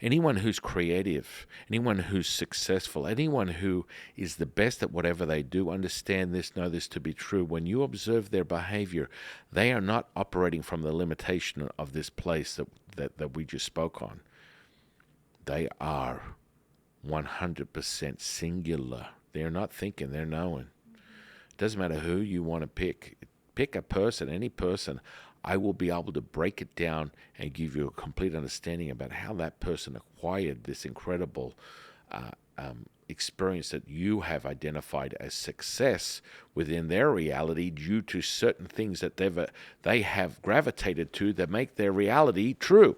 Anyone who's creative, anyone who's successful, anyone who is the best at whatever they do, understand this, know this to be true. When you observe their behavior, they are not operating from the limitation of this place that we just spoke on. They are 100% singular. They're not thinking, they're knowing. It doesn't matter who you want to pick. Pick a person, any person. I will be able to break it down and give you a complete understanding about how that person acquired this incredible experience that you have identified as success within their reality due to certain things that they have gravitated to that make their reality true.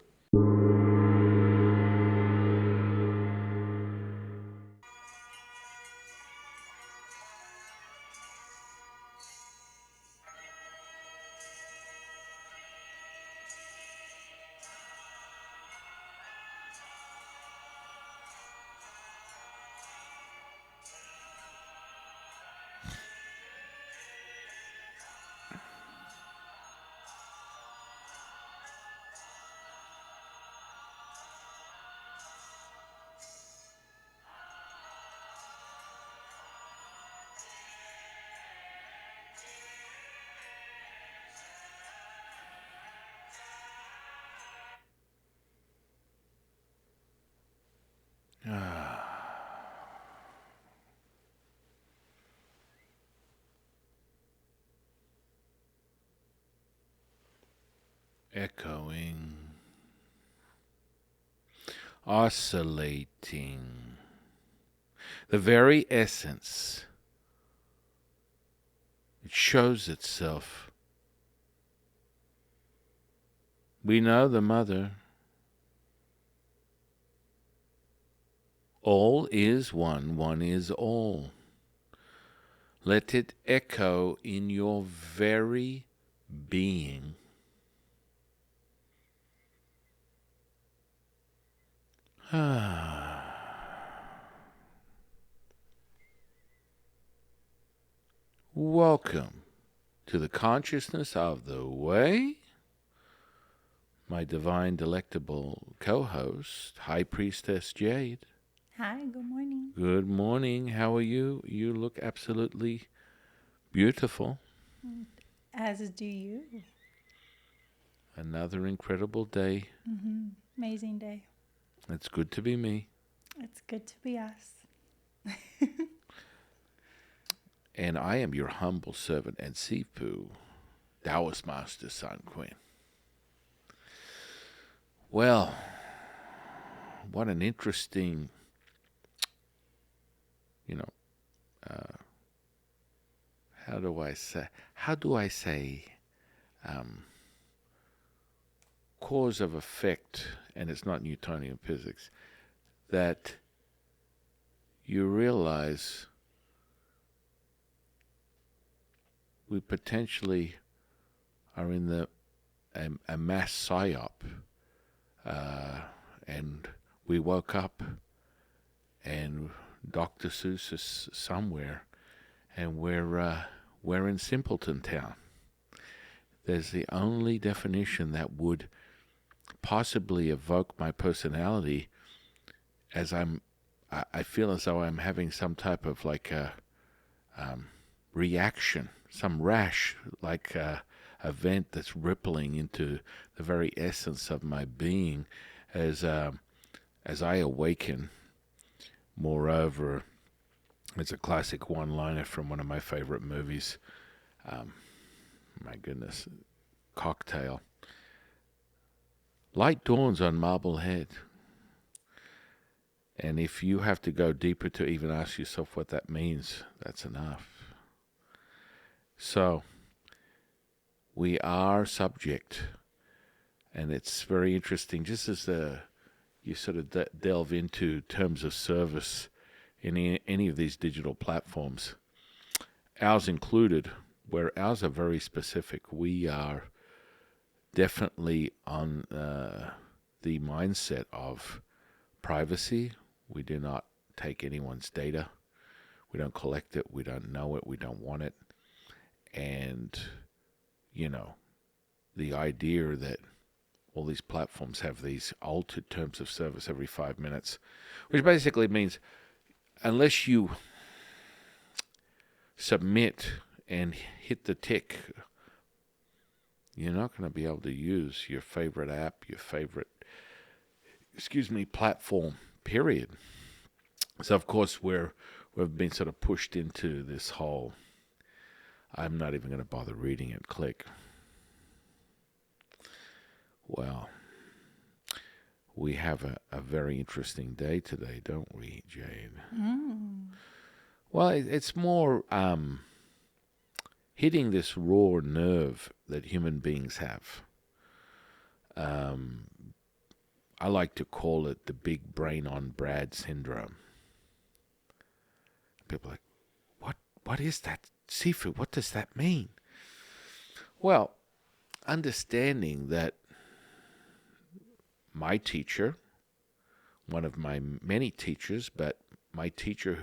Echoing, oscillating, the very essence. It shows itself. We know the mother. All is one, one is all. Let it echo in your very being. Welcome to the consciousness of the way. My divine, delectable co-host, High Priestess Jade. Hi, good morning. Good morning. How are you? You look absolutely beautiful. As do you. Another incredible day. Amazing day. It's good to be me. It's good to be us. And I am your humble servant and Sifu, Taoist Master Sun Queen. Well, what an interesting, how do I say, cause of effect, and it's not Newtonian physics, that you realize we potentially are in a mass psyop, and we woke up and Dr. Seuss is somewhere, and we're in Simpleton Town. There's the only definition that would possibly evoke my personality, as I feel as though I'm having some type of like a reaction, some rash, like a event that's rippling into the very essence of my being as I awaken. Moreover, it's a classic one-liner from one of my favorite movies. My goodness, Cocktail. Light dawns on Marblehead. And if you have to go deeper to even ask yourself what that means, that's enough. So, we are subject. And it's very interesting, just as you sort of delve into terms of service in any of these digital platforms, ours included, where ours are very specific. We are definitely on the mindset of privacy. We do not take anyone's data. We don't collect it. We don't know it. We don't want it. And, the idea that all these platforms have these altered terms of service every 5 minutes, which basically means unless you submit and hit the tick, you're not going to be able to use your favorite app, your favorite, platform, period. So, of course, we've been sort of pushed into this whole, I'm not even going to bother reading it, click. Well, we have a very interesting day today, don't we, Jade? Well, it's more hitting this raw nerve that human beings have. I like to call it the big brain on Brad syndrome. People are like, what is that, Sifu? What does that mean? Well, understanding that my teacher, one of my many teachers, but my teacher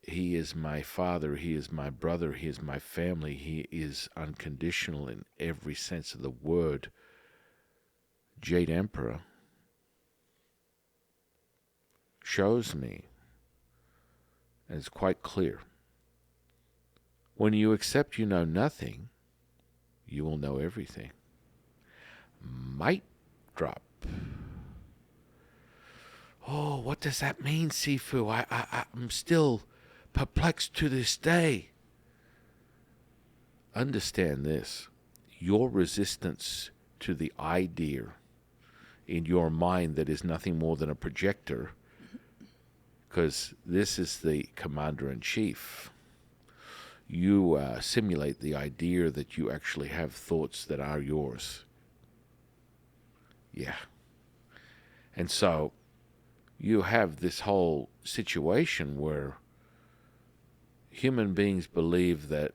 he is my father, he is my brother, he is my family, he is unconditional in every sense of the word, Jade Emperor, shows me, and it's quite clear, when you accept you know nothing, you will know everything. Might drop. Oh, what does that mean, Sifu? I'm still perplexed to this day. Understand this. Your resistance to the idea in your mind that is nothing more than a projector, because this is the commander-in-chief. You simulate the idea that you actually have thoughts that are yours. Yeah. And so you have this whole situation where human beings believe that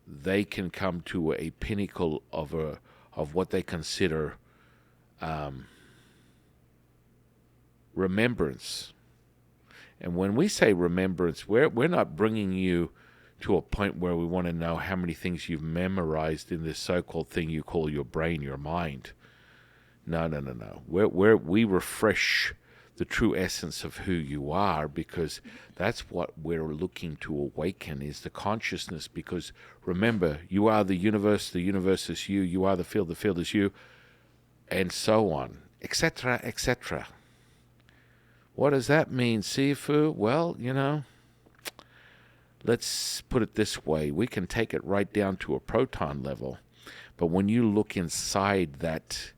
they can come to a pinnacle of what they consider remembrance. And when we say remembrance, we're not bringing you to a point where we want to know how many things you've memorized in this so-called thing you call your brain, your mind. No. We refresh the true essence of who you are, because that's what we're looking to awaken, is the consciousness. Because remember, you are the universe is you, you are the field is you, and so on, etc., etc. What does that mean, Sifu? Well, let's put it this way. We can take it right down to a proton level. But when you look inside that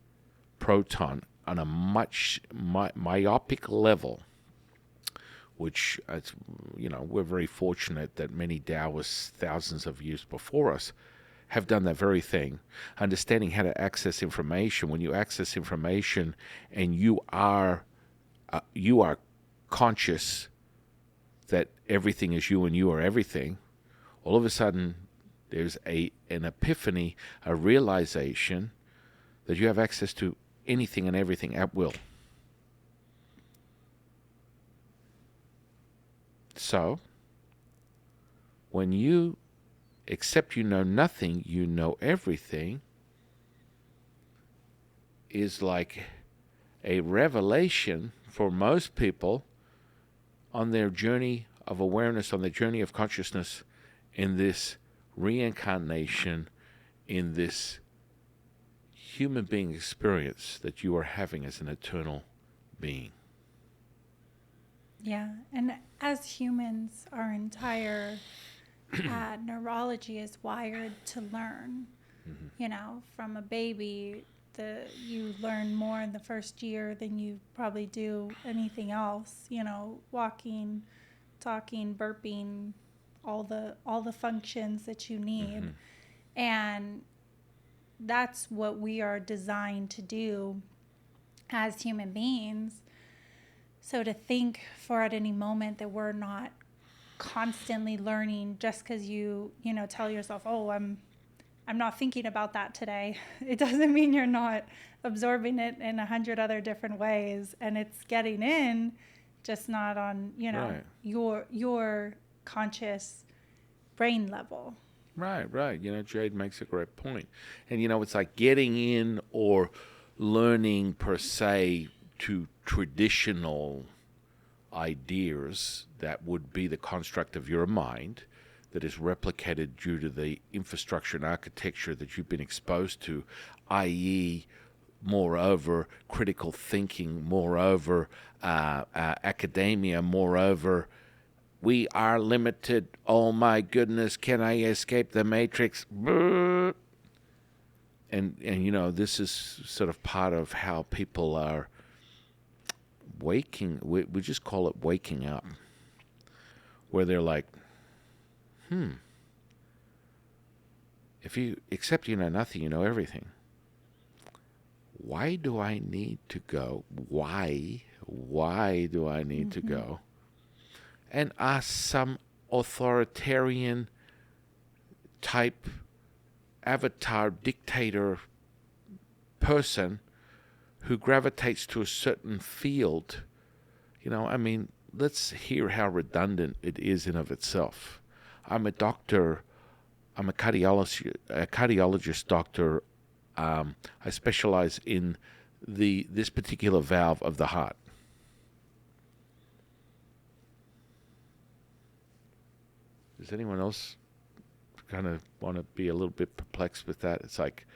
proton on a much myopic level, which, we're very fortunate that many Taoists thousands of years before us have done that very thing. Understanding how to access information. When you access information and you are conscious that everything is you and you are everything, all of a sudden there's an epiphany, a realization that you have access to anything and everything at will. So, when you accept you know nothing, you know everything, is like a revelation for most people on their journey of awareness, on their journey of consciousness, in this reincarnation, in this human being experience that you are having as an eternal being. Yeah, and as humans, our entire neurology is wired to learn. From a baby, you learn more in the first year than you probably do anything else. Walking, talking, burping, all the functions that you need, and that's what we are designed to do as human beings. So to think for at any moment that we're not constantly learning just because you tell yourself, oh, I'm not thinking about that today, it doesn't mean you're not absorbing it in 100 other different ways, and it's getting in, just not on Right. your conscious brain level. Right. Jade makes a great point. And, it's like getting in or learning per se to traditional ideas that would be the construct of your mind that is replicated due to the infrastructure and architecture that you've been exposed to, i.e., moreover, critical thinking, moreover, academia, moreover, we are limited. Oh my goodness, can I escape the matrix? And this is sort of part of how people are waking. We just call it waking up, where they're like, if you accept you know nothing, you know everything. Why do I need to go? Why do I need to go and ask some authoritarian type avatar dictator person who gravitates to a certain field? Let's hear how redundant it is in of itself. I'm a doctor. I'm a cardiologist doctor. I specialize in this particular valve of the heart. Does anyone else kind of want to be a little bit perplexed with that? It's like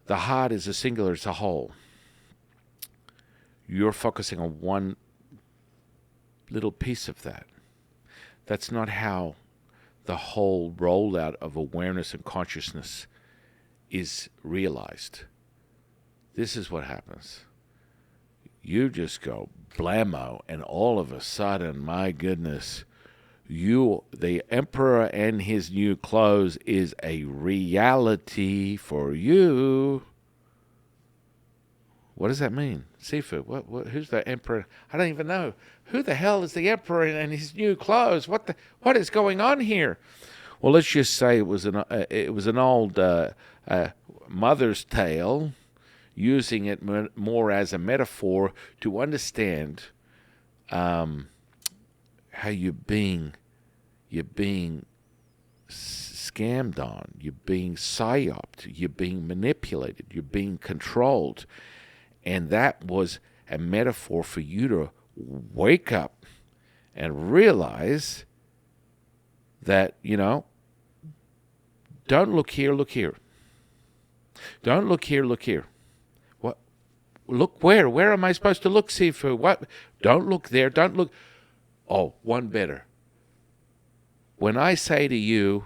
the heart is a singular, it's a whole. You're focusing on one little piece of that. That's not how the whole rollout of awareness and consciousness is realized. This is what happens. You just go blammo, and all of a sudden, my goodness, the emperor and his new clothes is a reality for you. What does that mean? Sifu, who's the emperor? I don't even know. Who the hell is the emperor and his new clothes? What is going on here? Well, let's just say it was an old mother's tale, using it more as a metaphor to understand how you're being scammed on, you're being psyoped, you're being manipulated, you're being controlled. And that was a metaphor for you to wake up and realize that, don't look here, look here. Don't look here, look here. What? Look where? Where am I supposed to look, Sifu? What? Don't look there, don't look. Oh, one better. When I say to you,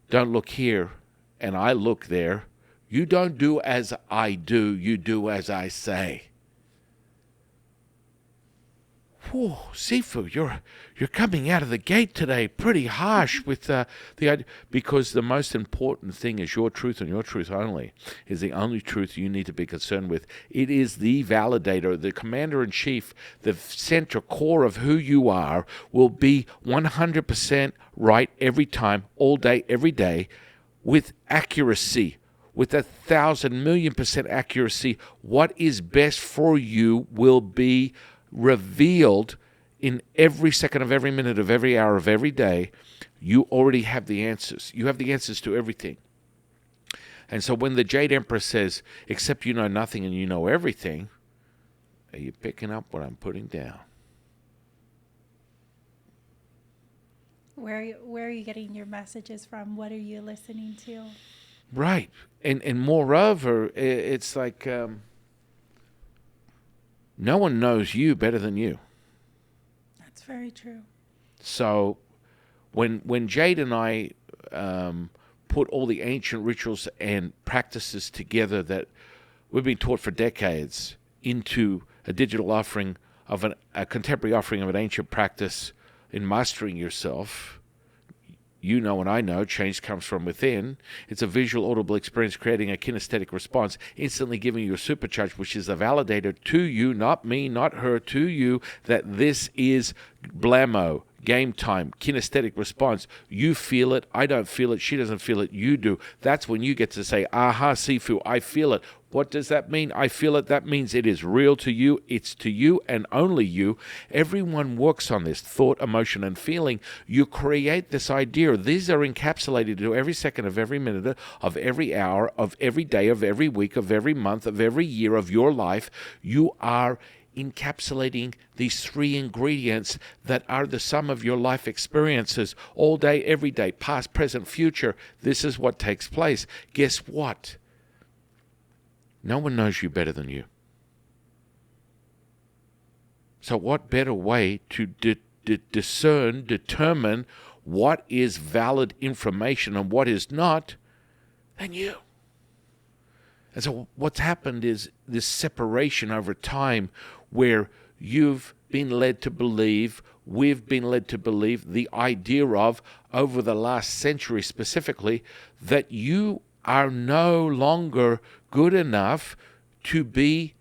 don't look here, and I look there, you don't do as I do, you do as I say. Whew, Sifu, you're coming out of the gate today pretty harsh with the idea, because the most important thing is your truth and your truth only is the only truth you need to be concerned with. It is the validator, the commander-in-chief, the center core of who you are will be 100% right every time, all day, every day, with accuracy. With 1,000,000,000% accuracy, what is best for you will be revealed in every second of every minute of every hour of every day. You already have the answers. You have the answers to everything. And so when the Jade Emperor says, except you know nothing and you know everything, are you picking up what I'm putting down? Where are you getting your messages from? What are you listening to? Right. And moreover, it's like no one knows you better than you. That's very true. So when Jade and I put all the ancient rituals and practices together that we've been taught for decades into a digital offering of a contemporary offering of an ancient practice in mastering yourself, you know and I know, change comes from within. It's a visual, audible experience creating a kinesthetic response, instantly giving you a supercharge, which is a validator to you, not me, not her, to you, that this is blammo, game time, kinesthetic response. You feel it, I don't feel it, she doesn't feel it, you do. That's when you get to say, aha, Sifu, I feel it. What does that mean? I feel it. That means it is real to you. It's to you and only you. Everyone works on this thought, emotion, and feeling. You create this idea. These are encapsulated into every second of every minute of every hour of every day of every week of every month of every year of your life. You are encapsulating these three ingredients that are the sum of your life experiences all day, every day, past, present, future. This is what takes place. Guess what? No one knows you better than you. So what better way to determine what is valid information and what is not than you? And so what's happened is this separation over time where you've been led to believe, we've been led to believe the idea of, over the last century specifically, that you are no longer good enough to be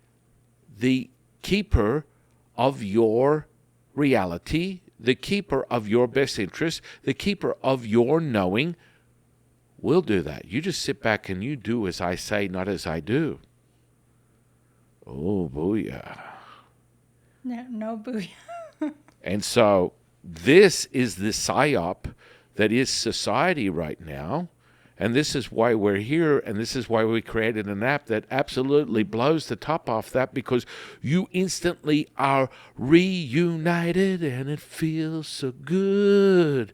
the keeper of your reality, the keeper of your best interest, the keeper of your knowing. We'll do that. You just sit back and you do as I say, not as I do. Oh, booyah. No booyah. And so this is the psyop that is society right now. And this is why we're here, and this is why we created an app that absolutely blows the top off that, because you instantly are reunited, and it feels so good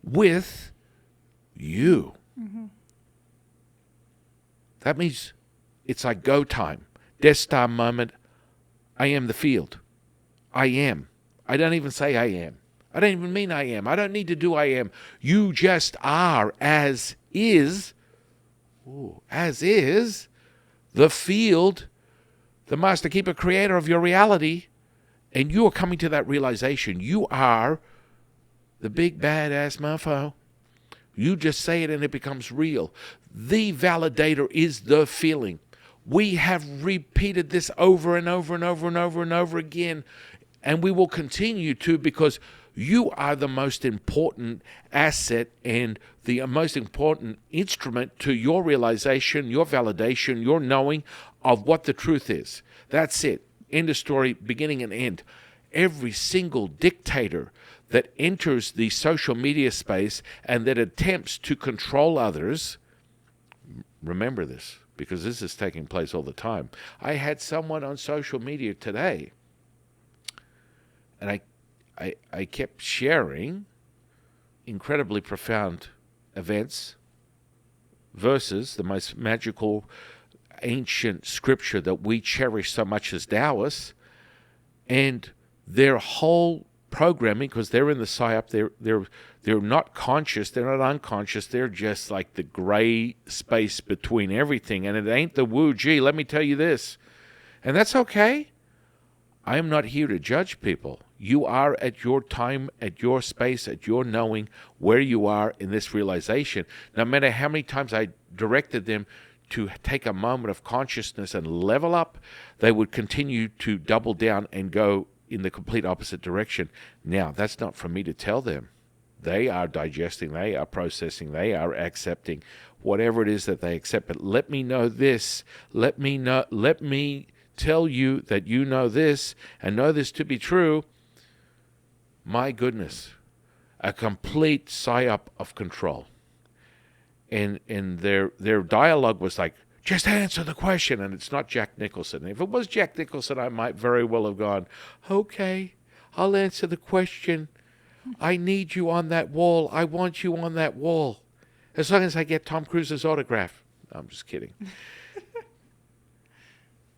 with you. Mm-hmm. That means it's like go time, death star moment. I am the field. I am. I don't even say I am. I don't even mean I am. I don't need to do I am. You just are as is. Ooh, as is the field, the master keeper creator of your reality, and you are coming to that realization. You are the big badass mofo. You just say it and it becomes real. The validator is the feeling. We have repeated this over and over and over and over and over again, and we will continue to, because you are the most important asset and the most important instrument to your realization, your validation, your knowing of what the truth is. That's it. End of story, beginning and end. Every single dictator that enters the social media space and that attempts to control others, remember this, because this is taking place all the time. I had someone on social media today, and I kept sharing incredibly profound events, verses, the most magical ancient scripture that we cherish so much as Taoists, and their whole programming, because they're in the psyop, they're not conscious, they're not unconscious, they're just like the gray space between everything, and it ain't the woo-gee, let me tell you this. And that's okay. I am not here to judge people. You are at your time, at your space, at your knowing where you are in this realization. No matter how many times I directed them to take a moment of consciousness and level up, they would continue to double down and go in the complete opposite direction. Now, that's not for me to tell them. They are digesting, they are processing, they are accepting whatever it is that they accept. But let me know this. Let me tell you that you know this and know this to be true. My goodness, a complete psyop of control. And their dialogue was like, just answer the question. And it's not Jack Nicholson. If it was Jack Nicholson, I might very well have gone, okay, I'll answer the question. I need you on that wall. I want you on that wall. As long as I get Tom Cruise's autograph. No, I'm just kidding.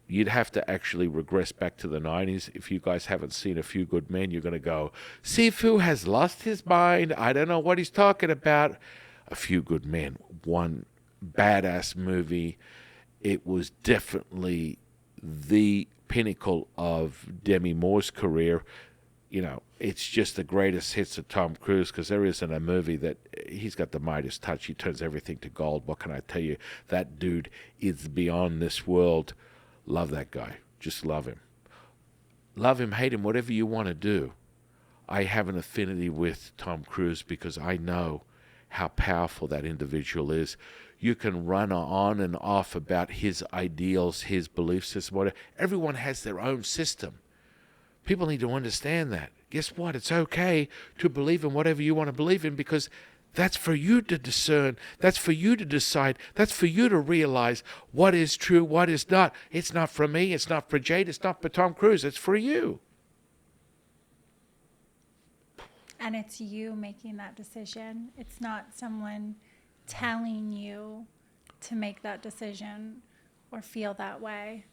You'd have to actually regress back to the 90s. If you guys haven't seen A Few Good Men, you're going to go, Sifu has lost his mind. I don't know what he's talking about. A Few Good Men, one badass movie. It was definitely the pinnacle of Demi Moore's career. You know, it's just the greatest hits of Tom Cruise, because there isn't a movie that he's got the Midas touch. He turns everything to gold. What can I tell you? That dude is beyond this world. Love that guy. Just love him. Love him, hate him, whatever you want to do. I have an affinity with Tom Cruise because I know how powerful that individual is. You can run on and off about his ideals, his belief system, whatever. Everyone has their own system. People need to understand that. Guess what? It's okay to believe in whatever you want to believe in, because that's for you to discern. That's for you to decide. That's for you to realize what is true, what is not. It's not for me. It's not for Jade. It's not for Tom Cruise. It's for you. And it's you making that decision. It's not someone telling you to make that decision or feel that way.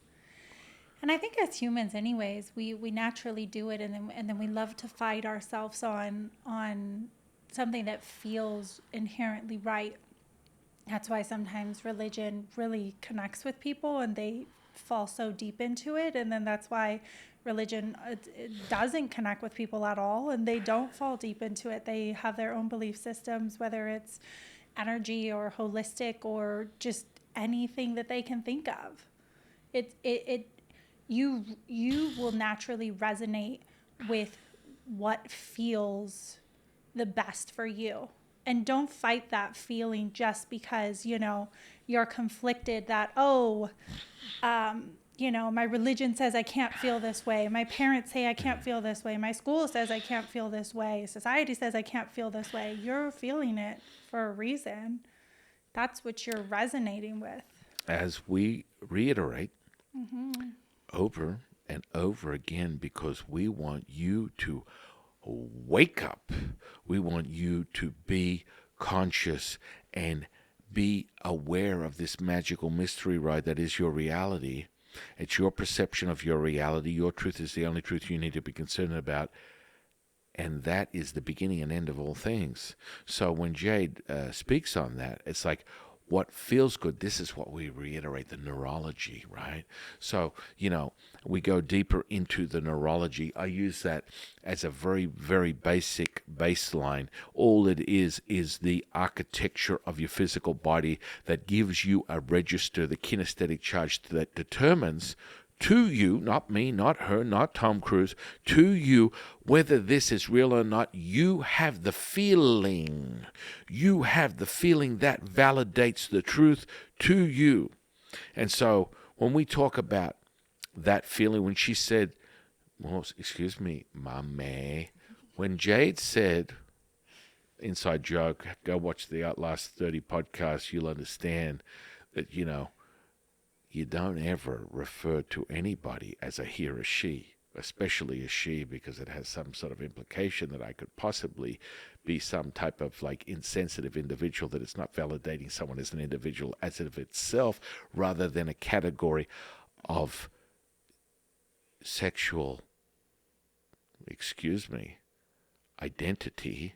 And I think as humans anyways, we naturally do it, and then we love to fight ourselves on something that feels inherently right. That's why sometimes religion really connects with people and they fall so deep into it, and then that's why religion it doesn't connect with people at all, and they don't fall deep into it. They have their own belief systems, whether it's energy or holistic or just anything that they can think of. You will naturally resonate with what feels the best for you. And don't fight that feeling just because, you're conflicted that, my religion says I can't feel this way. My parents say I can't feel this way. My school says I can't feel this way. Society says I can't feel this way. You're feeling it for a reason. That's what you're resonating with. As we reiterate over and over again, because we want you to wake up. We want you to be conscious and be aware of this magical mystery ride that is your reality. It's your perception of your reality. Your truth is the only truth you need to be concerned about. And that is the beginning and end of all things. So when Jade speaks on that, it's like, what feels good, this is what we reiterate, the neurology, right? So, we go deeper into the neurology. I use that as a very, very basic baseline. All it is the architecture of your physical body that gives you a register, the kinesthetic charge that determines to you, not me, not her, not Tom Cruise, to you, whether this is real or not. You have the feeling. You have the feeling that validates the truth to you. And so when we talk about that feeling, when she said, well, excuse me, Mommy, when Jade said, inside joke, go watch the Outlast 30 podcast, you'll understand that, you don't ever refer to anybody as a he or she, especially a she, because it has some sort of implication that I could possibly be some type of insensitive individual, that it's not validating someone as an individual as of itself, rather than a category of sexual, identity.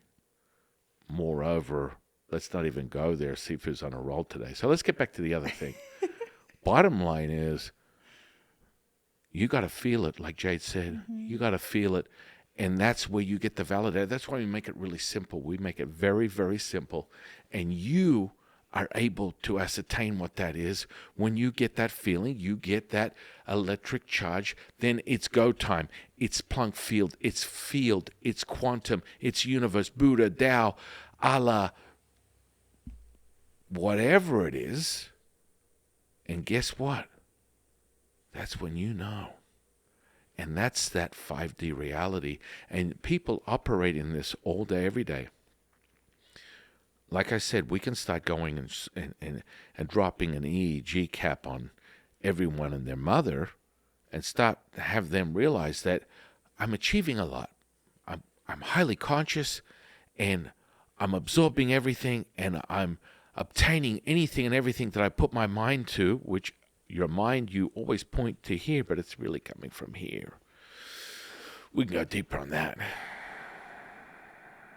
Moreover, let's not even go there. Sifu's on a roll today. So let's get back to the other thing. Bottom line is, you got to feel it, like Jade said. You got to feel it, and that's where you get the validator. That's why we make it really simple. We make it very, very simple, and you are able to ascertain what that is. When you get that feeling, you get that electric charge, then it's go time. It's Planck field, it's quantum, it's universe, Buddha, Tao, Allah, whatever it is. And guess what? That's when you know. And that's that 5D reality. And people operate in this all day, every day. Like I said, we can start going and dropping an EEG cap on everyone and their mother, and have them realize that I'm achieving a lot. I'm highly conscious, and I'm absorbing everything, and I'm obtaining anything and everything that I put my mind to, which your mind, you always point to here, but it's really coming from here. We can go deeper on that.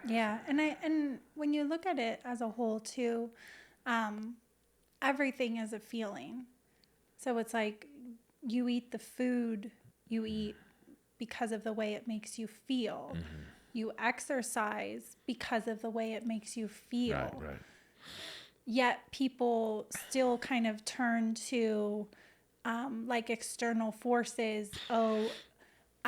Yeah, and when you look at it as a whole too, everything is a feeling. So it's like you eat the food you eat because of the way it makes you feel. You exercise because of the way it makes you feel. Right. Yet people still kind of turn to external forces.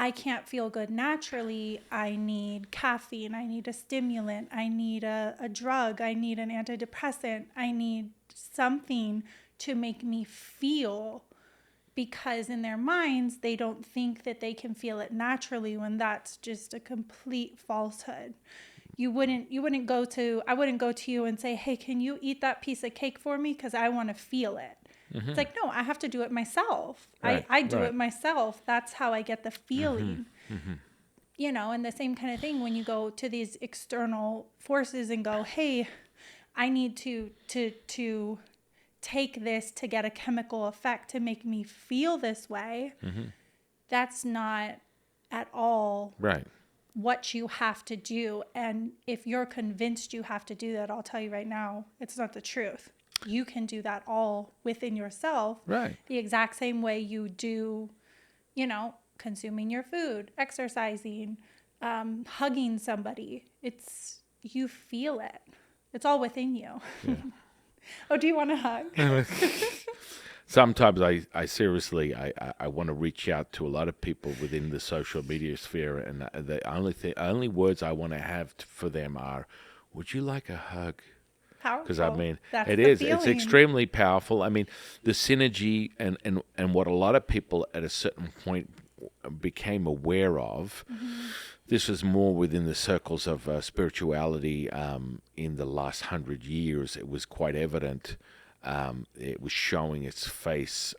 I can't feel good naturally. I need caffeine. I need a stimulant. I need a drug. I need an antidepressant. I need something to make me feel, because in their minds, they don't think that they can feel it naturally, when that's just a complete falsehood. I wouldn't go to you and say, hey, can you eat that piece of cake for me? Because I want to feel it. It's like, no, I have to do it myself. Right, I do right. it myself. That's how I get the feeling. And the same kind of thing when you go to these external forces and go, hey, I need to take this to get a chemical effect to make me feel this way. That's not at all Right. what you have to do. And if you're convinced you have to do that, I'll tell you right now, it's not the truth. You can do that all within yourself, Right. the exact same way you do, consuming your food, exercising, hugging somebody. You feel it. It's all within you. Yeah. Oh, do you want to hug? Sometimes I seriously, I want to reach out to a lot of people within the social media sphere, and the only words I want to have for them are, would you like a hug? Powerful. Because I mean, That's it the is. feeling. It's extremely powerful. I mean, the synergy and what a lot of people at a certain point became aware of. This was more within the circles of spirituality in the last 100 years. It was quite evident. It was showing its face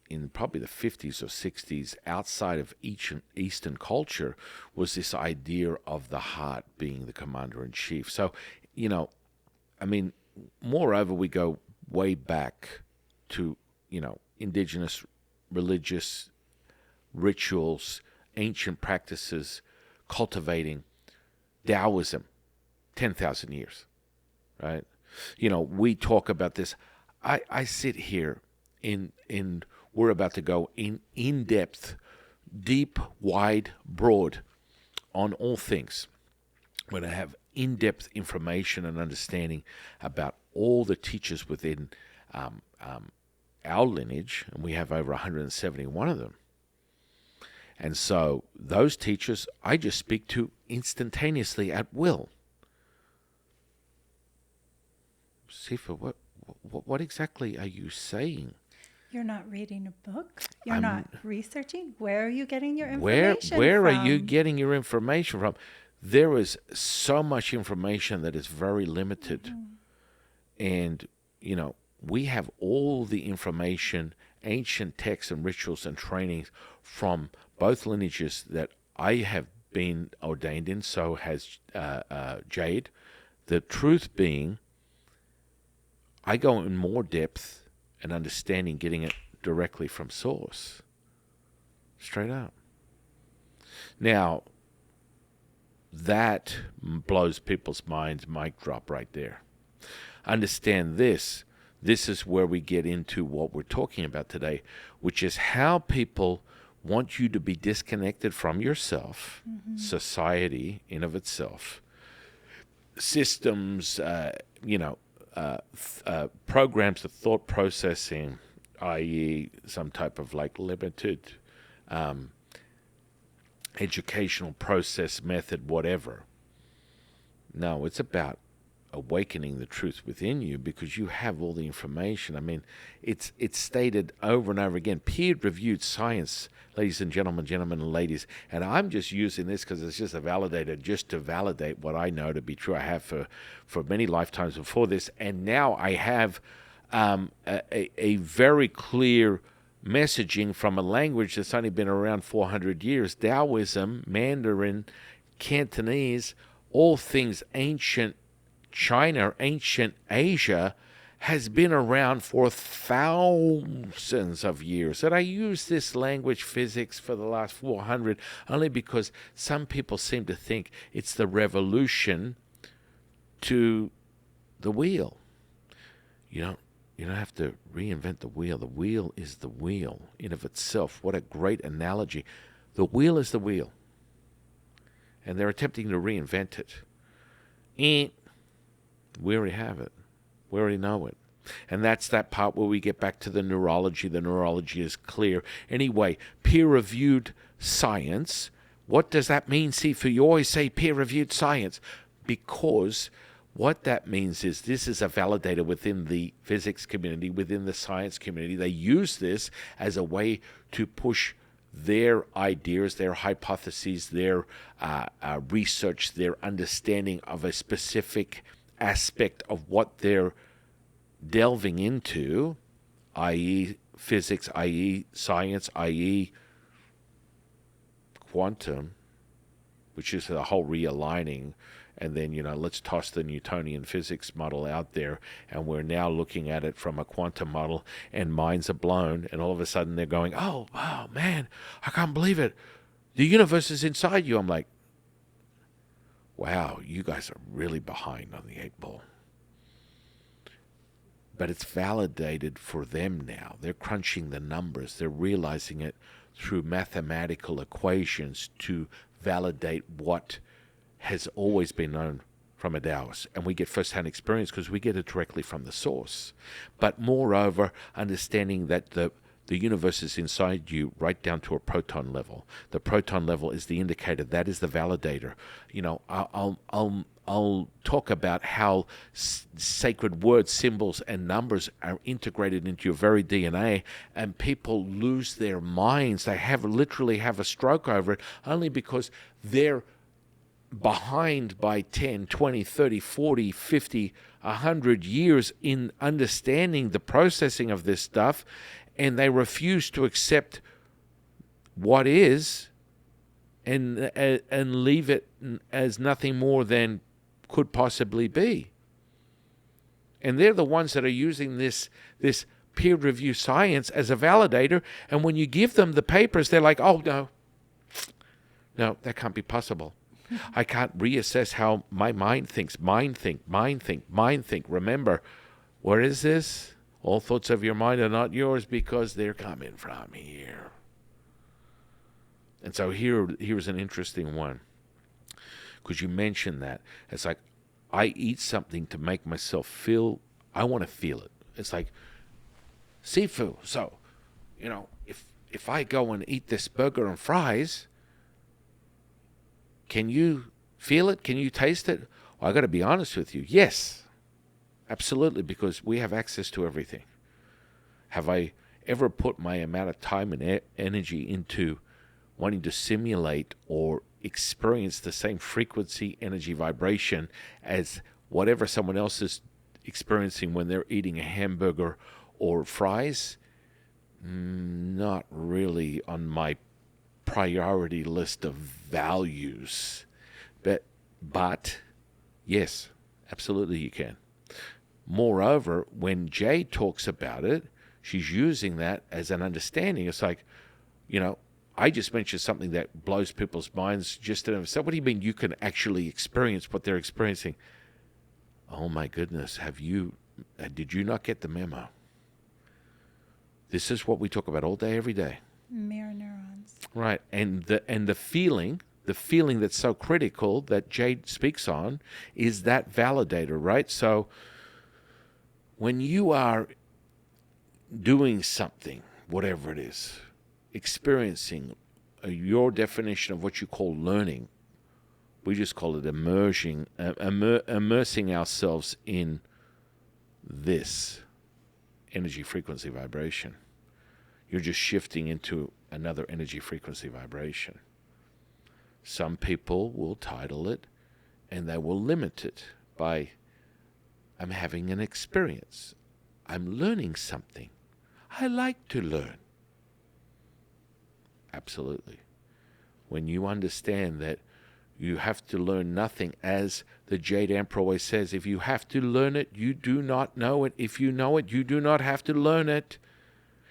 in probably the 50s or 60s, outside of Eastern culture, was this idea of the heart being the commander-in-chief. So, I mean, moreover, we go way back to, indigenous religious rituals, ancient practices, cultivating Taoism, 10,000 years, right? We talk about this. I sit here we're about to go in depth, deep, wide, broad on all things. We're going to have in-depth information and understanding about all the teachers within our lineage, and we have over 171 of them. And so those teachers I just speak to instantaneously at will. Sifa, what exactly are you saying? You're not reading a book. You're I'm- not researching. Where are you getting your Where information where from? are you getting your information from? There is so much information that is very limited. And, we have all the information, ancient texts and rituals and trainings from both lineages that I have been ordained in, so has Jade. The truth being, I go in more depth and understanding, getting it directly from source. Straight up. Now, that blows people's minds. Mic drop right there. Understand this. This is where we get into what we're talking about today, which is how people want you to be disconnected from yourself, society in of itself, systems, programs of thought processing, i.e. some type of limited educational process, method, whatever. No, it's about awakening the truth within you, because you have all the information. I mean, it's stated over and over again, peer-reviewed science, ladies and gentlemen and ladies. And I'm just using this because it's just just to validate what I know to be true. I have for many lifetimes before this, and now I have a very clear messaging from a language that's only been around 400 years. Taoism, Mandarin, Cantonese, all things ancient China, ancient Asia, has been around for thousands of years. And I use this language, physics, for the last 400 only because some people seem to think it's the revolution to the wheel. You don't have to reinvent the wheel. The wheel is the wheel in of itself. What a great analogy. The wheel is the wheel. And they're attempting to reinvent it. We already have it. We already know it. And that's that part where we get back to the neurology. The neurology is clear. Anyway, peer-reviewed science. What does that mean, Sifu? You always say peer-reviewed science because what that means is this is a validator within the physics community, within the science community. They use this as a way to push their ideas, their hypotheses, their research, their understanding of a specific aspect of what they're delving into, i.e. physics, i.e. science, i.e. quantum, which is the whole realigning. And then, let's toss the Newtonian physics model out there, and we're now looking at it from a quantum model, and minds are blown, and all of a sudden they're going, oh, wow, man, I can't believe it. The universe is inside you. I'm like, wow, you guys are really behind on the 8 ball. But it's validated for them now. They're crunching the numbers. They're realizing it through mathematical equations to validate what has always been known from a Taoist. And we get first-hand experience because we get it directly from the source. But moreover, understanding that the universe is inside you right down to a proton level. The proton level is the indicator. That is the validator. I'll talk about how sacred words, symbols, and numbers are integrated into your very DNA, and people lose their minds. They literally have a stroke over it only because they're behind by 10, 20, 30, 40, 50, 100 years in understanding the processing of this stuff, and they refuse to accept what is and leave it as nothing more than could possibly be. And they're the ones that are using this peer review science as a validator, and when you give them the papers, they're like, oh, no, that can't be possible. I can't reassess how my mind thinks. Mind think. Remember, where is this? All thoughts of your mind are not yours because they're coming from here. And so here's an interesting one. Because you mentioned that. It's like, I eat something to make myself feel, I want to feel it. It's like, Sifu, so, if I go and eat this burger and fries, can you feel it? Can you taste it? Well, I got to be honest with you. Yes, absolutely, because we have access to everything. Have I ever put my amount of time and energy into wanting to simulate or experience the same frequency, energy, vibration as whatever someone else is experiencing when they're eating a hamburger or fries? Not really on my priority list of values. But yes, absolutely you can. Moreover, when Jade talks about it, she's using that as an understanding. It's like, I just mentioned something that blows people's minds just to so what do you mean you can actually experience what they're experiencing? Oh my goodness, did you not get the memo? This is what we talk about all day, every day. Mirror neurons. Right, and the feeling that's so critical that Jade speaks on is that validator, right? So when you are doing something, whatever it is, experiencing your definition of what you call learning, we just call it immersing ourselves in this energy, frequency, vibration. You're just shifting into another energy, frequency, vibration. Some people will title it and they will limit it by, I'm having an experience. I'm learning something. I like to learn. Absolutely. When you understand that you have to learn nothing, as the Jade Emperor always says, if you have to learn it, you do not know it. If you know it, you do not have to learn it.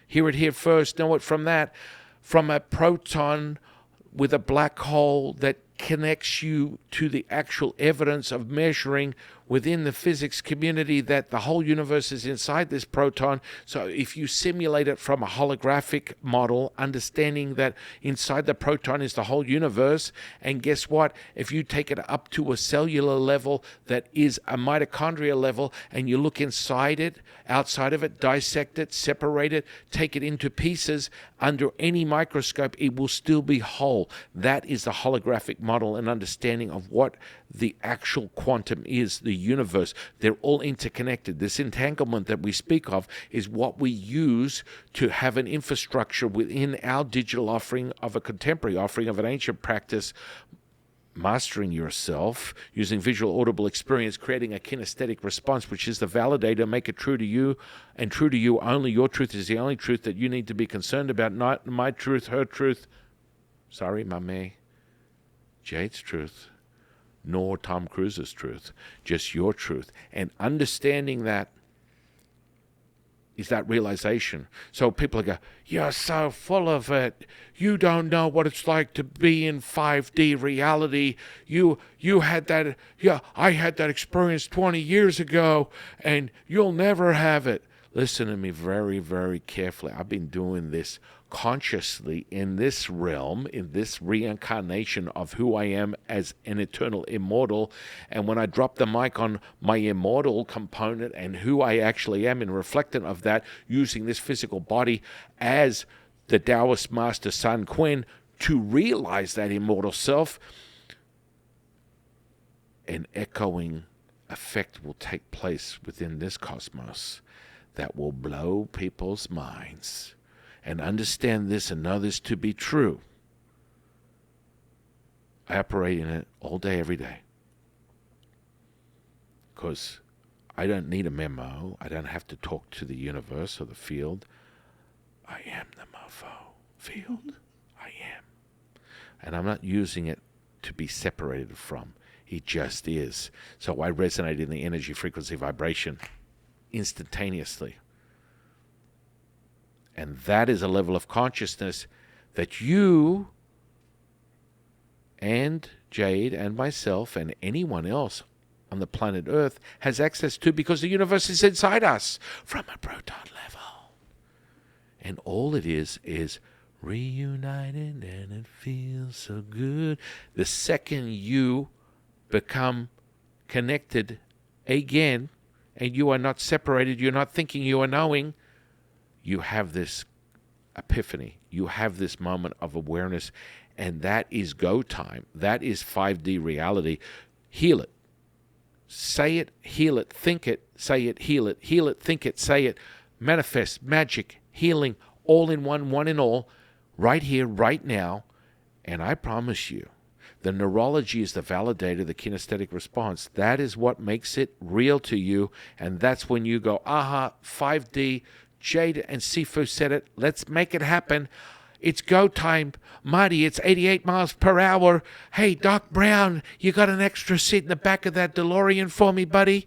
Hear it here first, know it from that. From a proton with a black hole that connects you to the actual evidence of measuring within the physics community that the whole universe is inside this proton. So if you simulate it from a holographic model, understanding that inside the proton is the whole universe, and guess what? If you take it up to a cellular level that is a mitochondria level, and you look inside it, outside of it, dissect it, separate it, take it into pieces, under any microscope, it will still be whole. That is the holographic model and understanding of what the actual quantum is, the universe. They're all interconnected. This entanglement that we speak of is what we use to have an infrastructure within our digital offering of a contemporary offering of an ancient practice, mastering yourself, using visual audible experience, creating a kinesthetic response, which is the validator, make it true to you, and true to you only. Your truth is the only truth that you need to be concerned about, not my truth, her truth, sorry, Mame, Jade's truth, nor Tom Cruise's truth, just your truth. And understanding that is that realization. So people go, you're so full of it. You don't know what it's like to be in 5D reality. You had that, yeah, I had that experience 20 years ago, and you'll never have it. Listen to me very, very carefully. I've been doing this consciously in this realm, in this reincarnation of who I am as an eternal immortal. And when I drop the mic on my immortal component and who I actually am, and reflectant of that, using this physical body as the Taoist master Sun Quinn to realize that immortal self, an echoing effect will take place within this cosmos that will blow people's minds. And understand this and know this to be true. I operate in it all day, every day. Because I don't need a memo. I don't have to talk to the universe or the field. I am the mofo field. I am. And I'm not using it to be separated from. It just is. So I resonate in the energy, frequency, vibration instantaneously. And that is a level of consciousness that you and Jade and myself and anyone else on the planet Earth has access to, because the universe is inside us from a proton level. And all it is reunited, and it feels so good. The second you become connected again, and you are not separated, you're not thinking, you are knowing, you have this epiphany. You have this moment of awareness, and that is go time. That is 5D reality. Heal it. Say it, heal it, think it, say it, heal it, think it, say it. Manifest, magic, healing, all in one in all, right here, right now. And I promise you, the neurology is the validator, the kinesthetic response. That is what makes it real to you, and that's when you go, aha, 5D, Jade and Sifu said it. Let's make it happen. It's go time. Marty, it's 88 miles per hour. Hey, Doc Brown, you got an extra seat in the back of that DeLorean for me, buddy?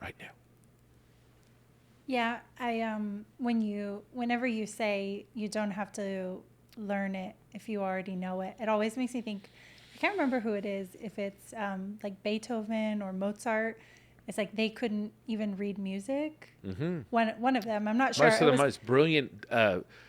Right now. Yeah, whenever you say you don't have to learn it if you already know it, it always makes me think, I can't remember who it is, if it's like Beethoven or Mozart. It's like they couldn't even read music. Mm-hmm. One of them, I'm not sure. Most of the most brilliant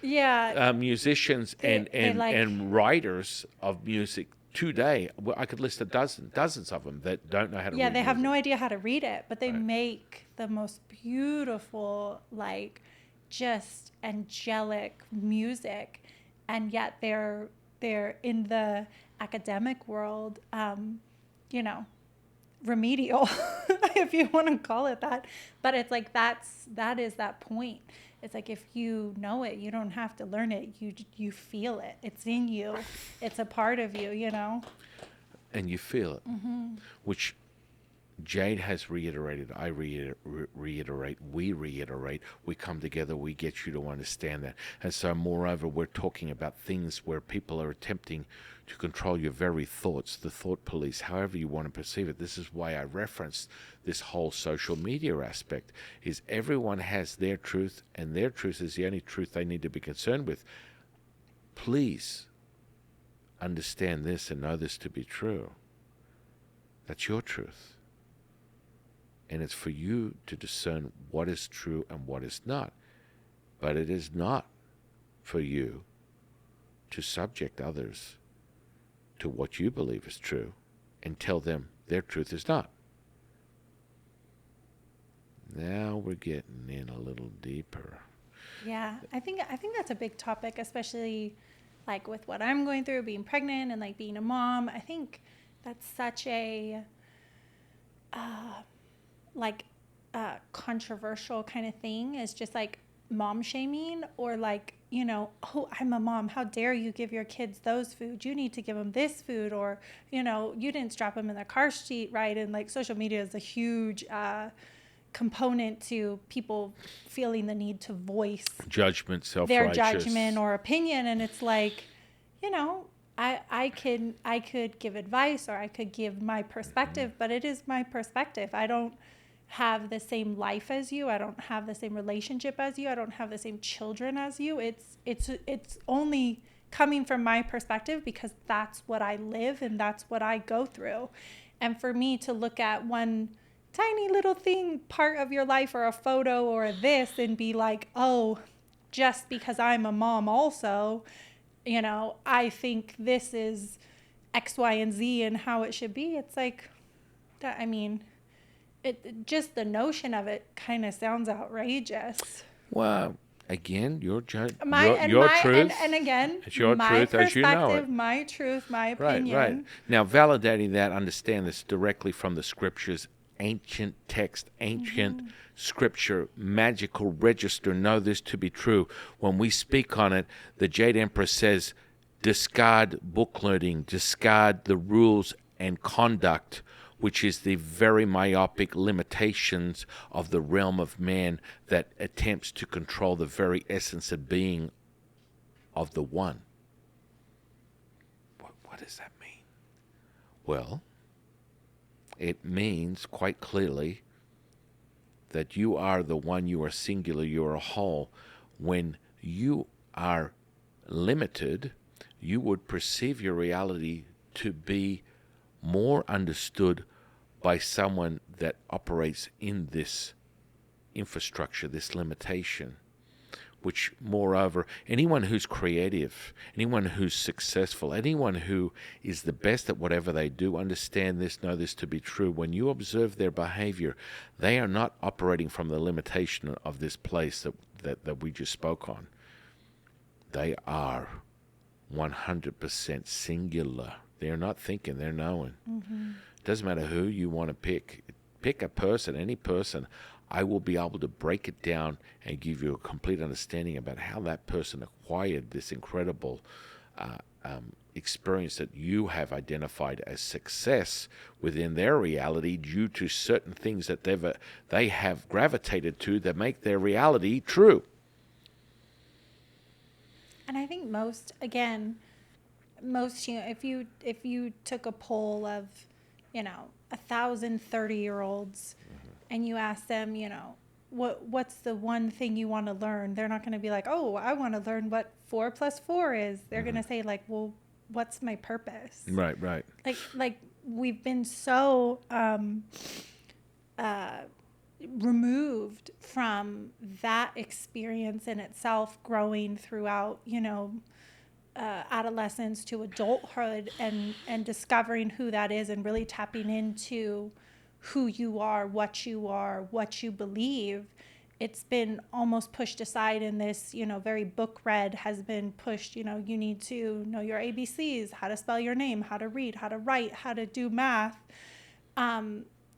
musicians and writers of music today, well, I could list dozens of them that don't know how to read. Yeah, they have music. no idea how to read it, but they make the most beautiful, like, just angelic music, and yet they're in the academic world, remedial, if you want to call it that. But it's like that is that point. It's like, if you know it, you don't have to learn it. You feel it. It's in you. It's a part of you, And you feel it, which Jade has reiterated. I reiterate. We reiterate. We come together. We get you to understand that. And so, moreover, we're talking about things where people are attempting to control your very thoughts, the thought police, however you want to perceive it. This is why I referenced this whole social media aspect, is everyone has their truth, and their truth is the only truth they need to be concerned with. Please understand this and know this to be true. That's your truth. And it's for you to discern what is true and what is not. But it is not for you to subject others to what you believe is true and tell them their truth is not. Now we're getting in a little deeper. Yeah, I think that's a big topic, especially like with what I'm going through, being pregnant and like being a mom. I think that's such a controversial kind of thing, is just like mom shaming, or like, oh, I'm a mom, how dare you give your kids those food, you need to give them this food, or you didn't strap them in their car seat right. And like social media is a huge component to people feeling the need to voice Judgment, their self-righteous. judgment or opinion. And it's like, I could give advice, or I could give my perspective, but it is my perspective. I don't have the same life as you. I don't have the same relationship as you. I don't have the same children as you. It's only coming from my perspective because that's what I live and that's what I go through. And for me to look at one tiny little thing, part of your life, or a photo or this, and be like, oh, just because I'm a mom also, I think this is X, Y, and Z and how it should be. It's like, I mean, just the notion of it kind of sounds outrageous. Well, again, your truth. And again, it's your my truth as you know it. My truth, my opinion. Right. Now, validating that, understand this directly from the scriptures, ancient text, ancient scripture, magical register. Know this to be true. When we speak on it, the Jade Empress says, discard book learning, discard the rules and conduct, which is the very myopic limitations of the realm of man that attempts to control the very essence of being of the one. What does that mean? Well, it means quite clearly that you are the one, you are singular, you are a whole. When you are limited, you would perceive your reality to be more understood by someone that operates in this infrastructure, this limitation, which moreover, anyone who's creative, anyone who's successful, anyone who is the best at whatever they do, understand this, know this to be true. When you observe their behavior, they are not operating from the limitation of this place that we just spoke on. They are 100% singular. They're not thinking, they're knowing. Doesn't matter who you want to pick. Pick a person, any person. I will be able to break it down and give you a complete understanding about how that person acquired this incredible experience that you have identified as success within their reality due to certain things that they have gravitated to that make their reality true. And I think most, if you took a poll of 1,000 30-year-olds and you ask them, what's the one thing you want to learn, they're not going to be like, oh, I want to learn what 4 + 4 is. They're going to say like, well, what's my purpose? Right. Like we've been so removed from that experience in itself, growing throughout adolescence to adulthood, and discovering who that is, and really tapping into who you are, what you believe. It's been almost pushed aside in this, very book read has been pushed. You need to know your ABCs, how to spell your name, how to read, how to write, how to do math.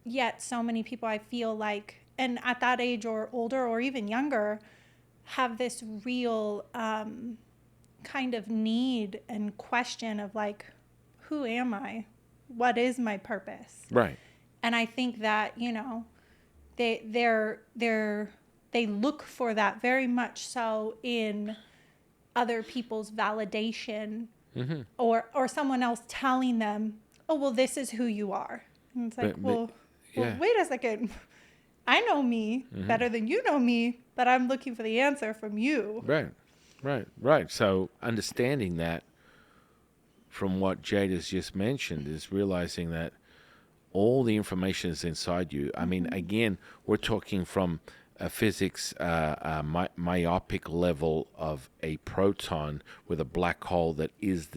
Yet so many people, I feel like, and at that age or older or even younger, have this real kind of need and question of like, who am I? What is my purpose? Right. And I think that, they look for that very much so in other people's validation, or someone else telling them, oh, well, this is who you are. And it's like, well, wait a second. I know me better than you know me, but I'm looking for the answer from you. Right. So understanding that from what Jade has just mentioned is realizing that all the information is inside you. I mean, again, we're talking from a physics myopic level of a proton with a black hole that is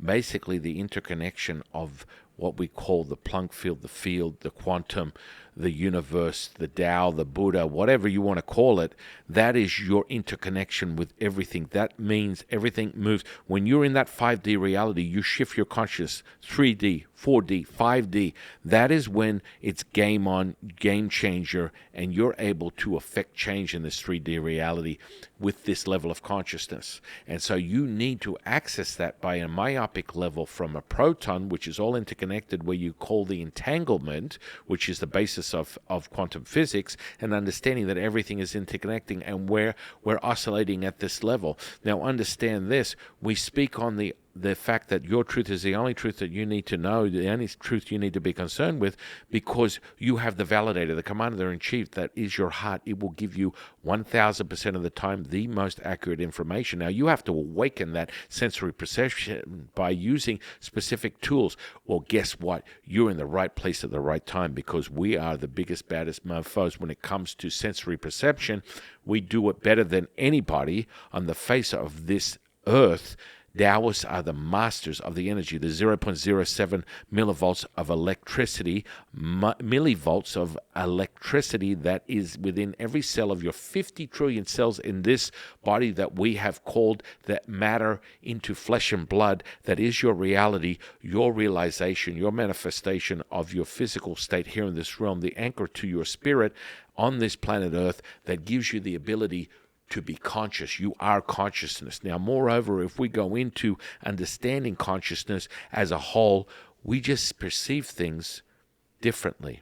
basically the interconnection of what we call the Planck field, the quantum, the universe, the Tao, the Buddha, whatever you want to call it. That is your interconnection with everything. That means everything moves. When you're in that 5D reality, you shift your consciousness 3D, 4D, 5D. That is when it's game on, game changer, and you're able to affect change in this 3D reality with this level of consciousness. And so you need to access that by a myopic level from a proton, which is all interconnected, where you call the entanglement, which is the basis of quantum physics, and understanding that everything is interconnecting and we're oscillating at this level. Now understand this, we speak on the fact that your truth is the only truth that you need to know, the only truth you need to be concerned with, because you have the validator, the commander-in-chief, that is your heart. It will give you 1,000% of the time the most accurate information. Now, you have to awaken that sensory perception by using specific tools. Well, guess what? You're in the right place at the right time, because we are the biggest, baddest mofos when it comes to sensory perception. We do it better than anybody on the face of this earth. Taoists are the masters of the energy, the 0.07 millivolts of electricity, millivolts of electricity that is within every cell of your 50 trillion cells in this body that we have called that matter into flesh and blood. That is your reality, your realization, your manifestation of your physical state here in this realm, the anchor to your spirit on this planet Earth that gives you the ability to be conscious. You are consciousness. Now, moreover, if we go into understanding consciousness as a whole, we just perceive things differently.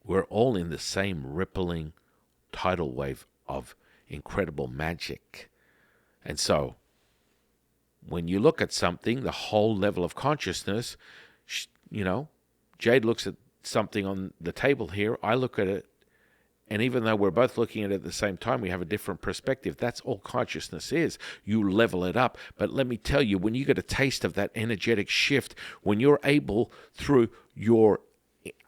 We're all in the same rippling tidal wave of incredible magic. And so, when you look at something, the whole level of consciousness, Jade looks at something on the table here, I look at it, and even though we're both looking at it at the same time, we have a different perspective. That's all consciousness is. You level it up. But let me tell you, when you get a taste of that energetic shift, when you're able, through your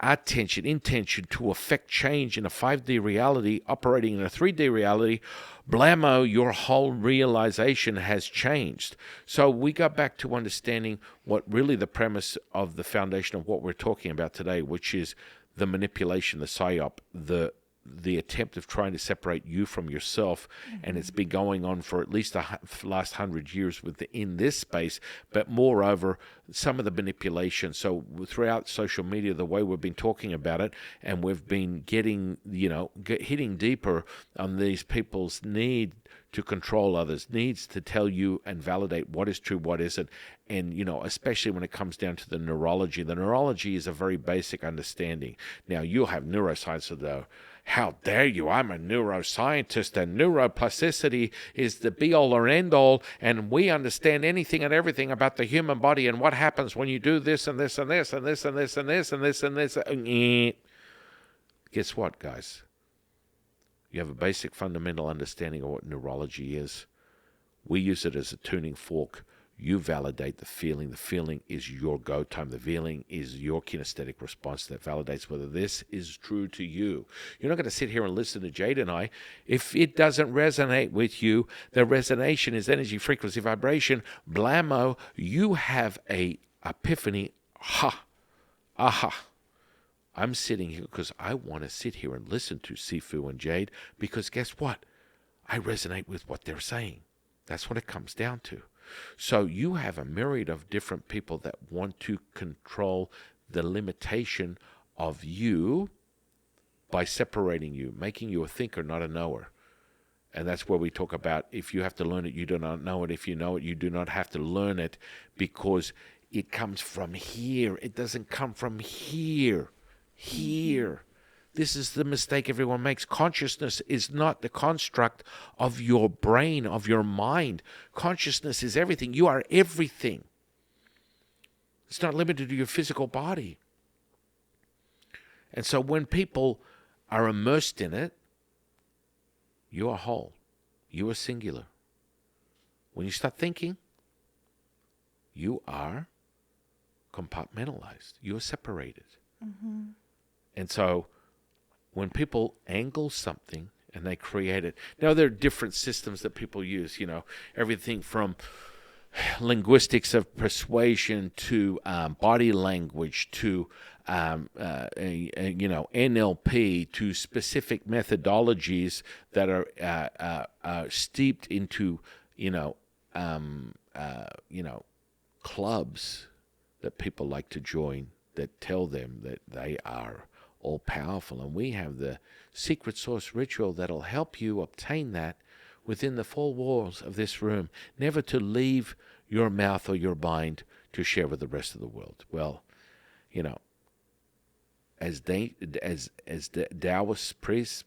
intention to affect change in a 5D reality, operating in a 3D reality, blammo, your whole realization has changed. So we go back to understanding what really the premise of the foundation of what we're talking about today, which is the manipulation, the psyop, the attempt of trying to separate you from yourself. And it's been going on for at least the last 100 years in this space, but moreover, some of the manipulation. So throughout social media, the way we've been talking about it, and we've been getting, hitting deeper on these people's need to control others, needs to tell you and validate what is true, what isn't. And, especially when it comes down to the neurology. The neurology is a very basic understanding. Now, you'll have neuroscience, though. How dare you? I'm a neuroscientist, and neuroplasticity is the be-all or end-all, and we understand anything and everything about the human body and what happens when you do this and this and this and this and this and this and this and this. Guess what, guys? You have a basic fundamental understanding of what neurology is. We use it as a tuning fork. You validate the feeling. The feeling is your go time. The feeling is your kinesthetic response that validates whether this is true to you. You're not going to sit here and listen to Jade and I. If it doesn't resonate with you, the resonation is energy, frequency, vibration. Blammo, you have a epiphany. Aha. I'm sitting here because I want to sit here and listen to Sifu and Jade, because guess what? I resonate with what they're saying. That's what it comes down to. So you have a myriad of different people that want to control the limitation of you by separating you, making you a thinker, not a knower. And that's where we talk about, if you have to learn it, you do not know it. If you know it, you do not have to learn it, because it comes from here. It doesn't come from here. Here. This is the mistake everyone makes. Consciousness is not the construct of your brain, of your mind. Consciousness is everything. You are everything. It's not limited to your physical body. And so when people are immersed in it, you are whole. You are singular. When you start thinking, you are compartmentalized. You're separated. Mm-hmm. And so when people angle something and they create it, now there are different systems that people use, everything from linguistics of persuasion to body language to NLP to specific methodologies that are steeped into um, clubs that people like to join that tell them that they are all powerful. And we have the secret source ritual that'll help you obtain that within the four walls of this room, never to leave your mouth or your mind to share with the rest of the world. Well, as the Taoist priests,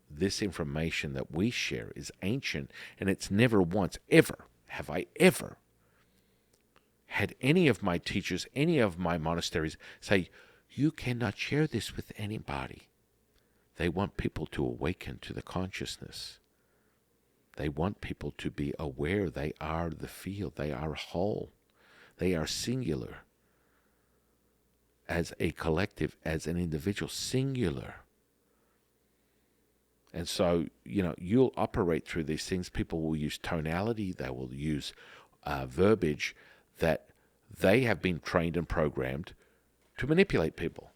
this information that we share is ancient, and it's never once, ever, have I ever had any of my teachers, any of my monasteries say, you cannot share this with anybody. They want people to awaken to the consciousness. They want people to be aware they are the field. They are whole. They are singular. As a collective, as an individual, singular. And so, you'll operate through these things. People will use tonality. They will use verbiage that they have been trained and programmed to manipulate people.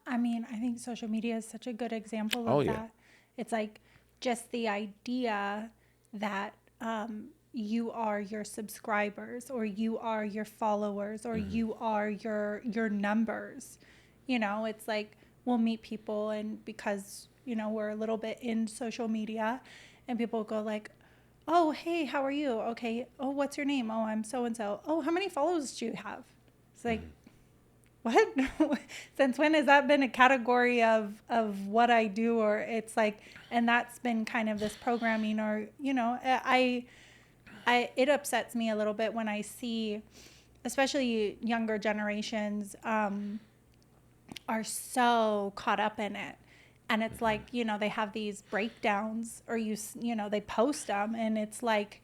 I mean, I think social media is such a good example of Oh, yeah. that. It's like just the idea that you are your subscribers, or you are your followers, or you are your numbers. It's like we'll meet people, and because we're a little bit in social media, and people go like, oh, hey, how are you? Okay. Oh, what's your name? Oh, I'm so and so. Oh, how many followers do you have? It's like, what? Since when has that been a category of what I do? Or it's like, and that's been kind of this programming, or it upsets me a little bit when I see, especially younger generations, are so caught up in it. And it's like, they have these breakdowns, or they post them, and it's like,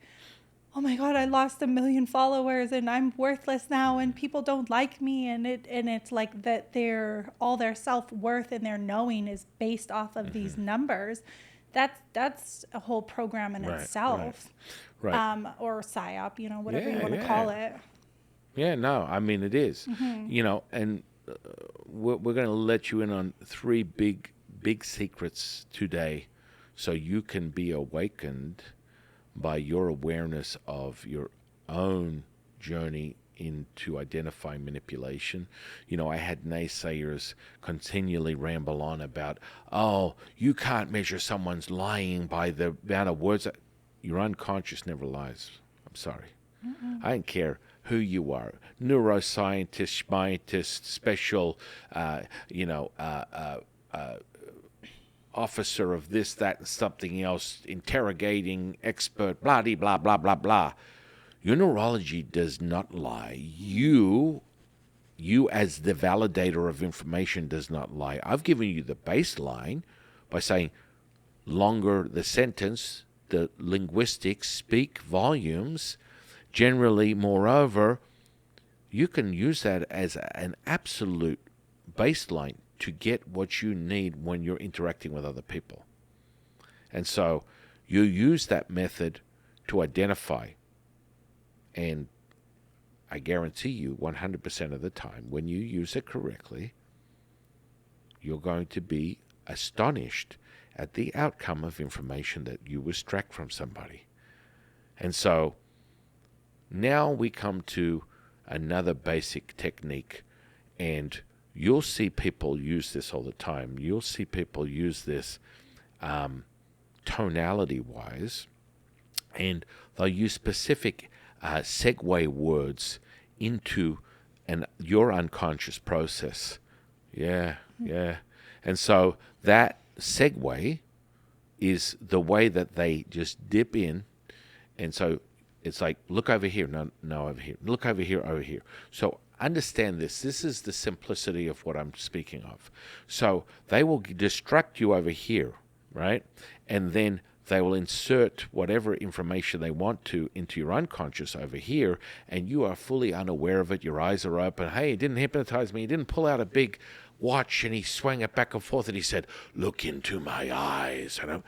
oh my God, I lost 1 million followers and I'm worthless now and people don't like me. And it's like that all their self-worth and their knowing is based off of these numbers. That's a whole program in itself. Right. Or PSYOP, whatever you want to call it. Yeah, no, I mean, it is. And we're going to let you in on 3 big secrets today so you can be awakened by your awareness of your own journey into identifying manipulation. I had naysayers continually ramble on about, oh, you can't measure someone's lying by the amount of words. Your unconscious never lies. I'm sorry. I don't care who you are, neuroscientist, scientist, special, officer of this, that, and something else, interrogating expert, blah, blah, blah, blah, blah. Your neurology does not lie. You as the validator of information does not lie. I've given you the baseline by saying longer the sentence, the linguistics speak volumes. Generally, moreover, you can use that as an absolute baseline to get what you need when you're interacting with other people. And so you use that method to identify. And I guarantee you 100% of the time, when you use it correctly, you're going to be astonished at the outcome of information that you extract from somebody. And so now we come to another basic technique, and you'll see people use this all the time. You'll see people use this tonality-wise, and they'll use specific segue words into your unconscious process. Yeah. And so that segue is the way that they just dip in, and so it's like, look over here, no, over here. Look over here, over here. So understand this. This is the simplicity of what I'm speaking of. So they will distract you over here, right? And then they will insert whatever information they want to into your unconscious over here, and you are fully unaware of it. Your eyes are open. Hey, he didn't hypnotize me. He didn't pull out a big watch and he swung it back and forth and he said, "Look into my eyes." And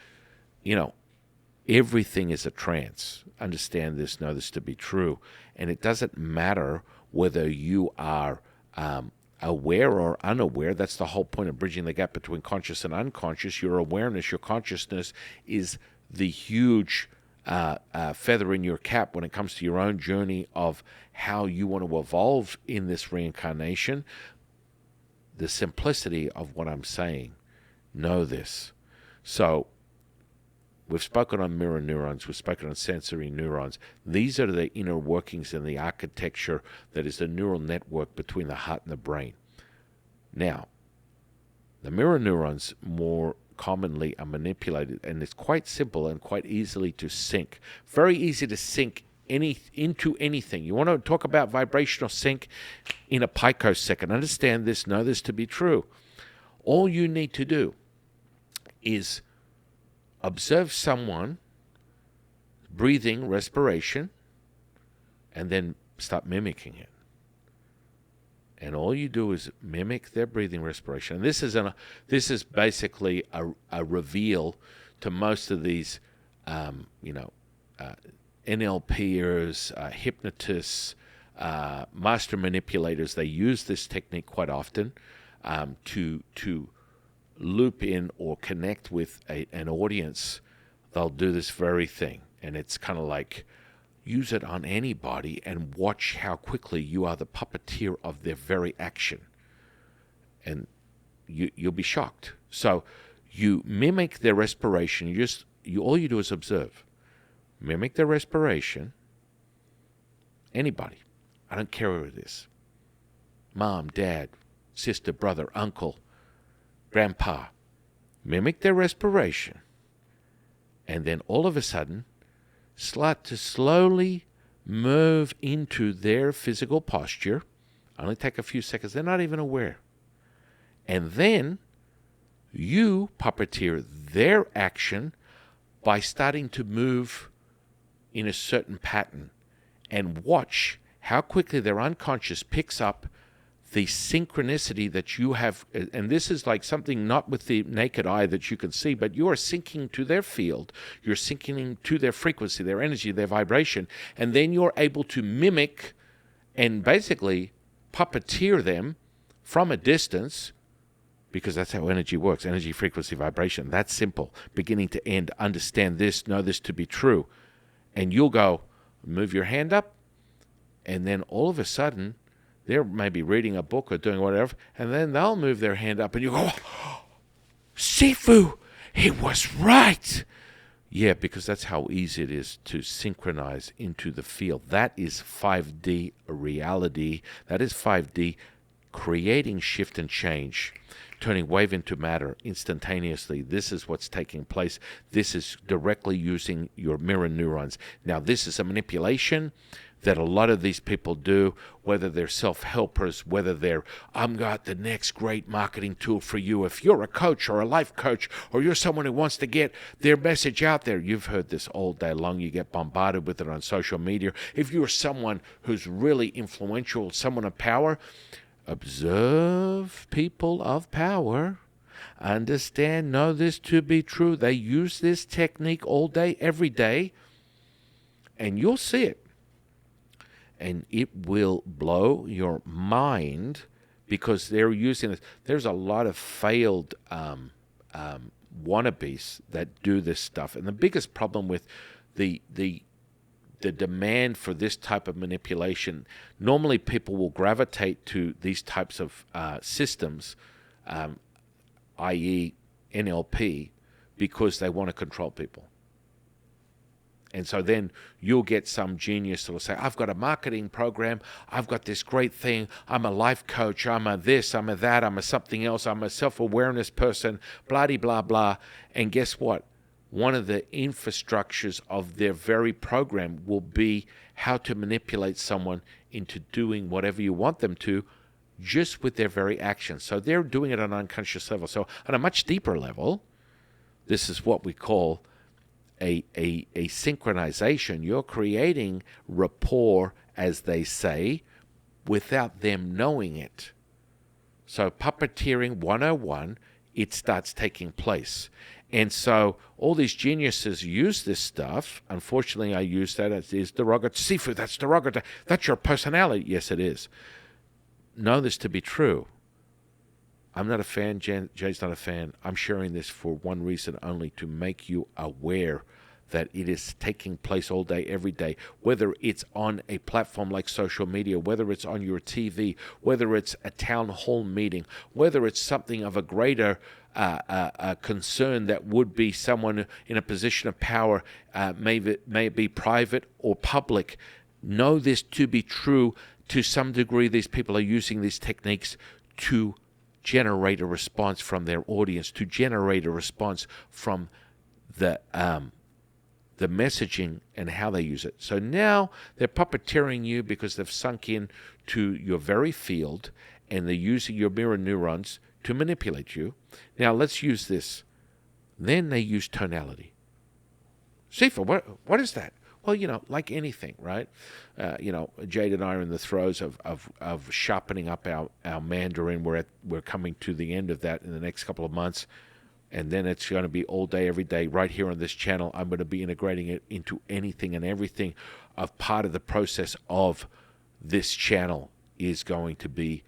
everything is a trance. Understand this, know this to be true. And it doesn't matter whether you are aware or unaware. That's the whole point of bridging the gap between conscious and unconscious. Your awareness, your consciousness is the huge feather in your cap when it comes to your own journey of how you want to evolve in this reincarnation. The simplicity of what I'm saying. Know this. So, we've spoken on mirror neurons, we've spoken on sensory neurons. These are the inner workings and the architecture that is the neural network between the heart and the brain. Now, the mirror neurons more commonly are manipulated, and it's quite simple and quite easily to sync. Very easy to sync into anything. You want to talk about vibrational sync in a picosecond. Understand this, know this to be true. All you need to do is observe someone breathing, respiration, and then start mimicking it. And all you do is mimic their breathing, respiration. And this is basically a reveal to most of these, NLPers, hypnotists, master manipulators. They use this technique quite often to loop in or connect with an audience. They'll do this very thing, and it's kind of like use it on anybody and watch how quickly you are the puppeteer of their very action, and you'll be shocked. So you mimic their respiration. All you do is observe. Mimic their respiration. Anybody. I don't care who it is. Mom, dad, sister, brother, uncle, grandpa. Mimic their respiration. And then all of a sudden, start to slowly move into their physical posture. Only take a few seconds. They're not even aware. And then you puppeteer their action by starting to move in a certain pattern, and watch how quickly their unconscious picks up the synchronicity that you have. And this is like something not with the naked eye that you can see, but you are syncing to their field. You're syncing to their frequency, their energy, their vibration. And then you're able to mimic and basically puppeteer them from a distance, because that's how energy works. Energy, frequency, vibration. That's simple. Beginning to end. Understand this. Know this to be true. And you'll go, move your hand up, and then all of a sudden, they're maybe reading a book or doing whatever, and then they'll move their hand up, and you go, oh, Sifu, he was right. Yeah, because that's how easy it is to synchronize into the field. That is 5D reality. That is 5D creating shift and change, turning wave into matter instantaneously. This is what's taking place. This is directly using your mirror neurons. Now, this is a manipulation that a lot of these people do, whether they're self-helpers, whether they're, I've got the next great marketing tool for you. If you're a coach or a life coach, or you're someone who wants to get their message out there, you've heard this all day long. You get bombarded with it on social media. If you're someone who's really influential, someone of power, observe people of power. Understand, know this to be true. They use this technique all day, every day, and you'll see it. And it will blow your mind, because they're using this. There's a lot of failed wannabes that do this stuff. And the biggest problem with the demand for this type of manipulation, normally people will gravitate to these types of systems, i.e. NLP, because they want to control people. And so then you'll get some genius that will say, I've got a marketing program, I've got this great thing, I'm a life coach, I'm a this, I'm a that, I'm a something else, I'm a self-awareness person, blah, blah. And guess what? One of the infrastructures of their very program will be how to manipulate someone into doing whatever you want them to, just with their very actions. So they're doing it on an unconscious level. So on a much deeper level, this is what we call a synchronization. You're creating rapport, as they say, without them knowing it. So puppeteering 101, it starts taking place. And so all these geniuses use this stuff. Unfortunately, I use that as is derogatory. Sifu, that's derogatory. That's your personality. Yes, it is. Know this to be true. I'm not a fan. Jay's not a fan. I'm sharing this for one reason only, to make you aware that it is taking place all day, every day, whether it's on a platform like social media, whether it's on your TV, whether it's a town hall meeting, whether it's something of a greater concern that would be someone in a position of power, may it be private or public. Know this to be true. To some degree, these people are using these techniques to generate a response from their audience, to generate a response from the messaging and how they use it. So now they're puppeteering you because they've sunk in to your very field, and they're using your mirror neurons to manipulate you. Now let's use this. Then they use tonality. Sifa, what is that? Well, like anything, right? Jade and I are in the throes of sharpening up our Mandarin. We're coming to the end of that in the next couple of months. And then it's going to be all day, every day, right here on this channel. I'm going to be integrating it into anything and everything. Of part of the process of this channel is going to be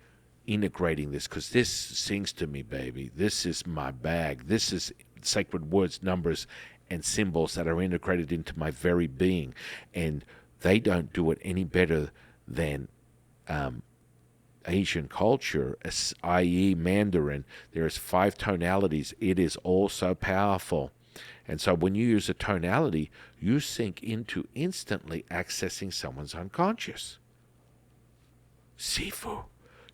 integrating this, because this sings to me, baby. This is my bag. This is sacred words, numbers, and symbols that are integrated into my very being. And they don't do it any better than Asian culture, i.e. Mandarin. There's 5 tonalities. It is all so powerful. And so when you use a tonality, you sink into instantly accessing someone's unconscious. Sifu,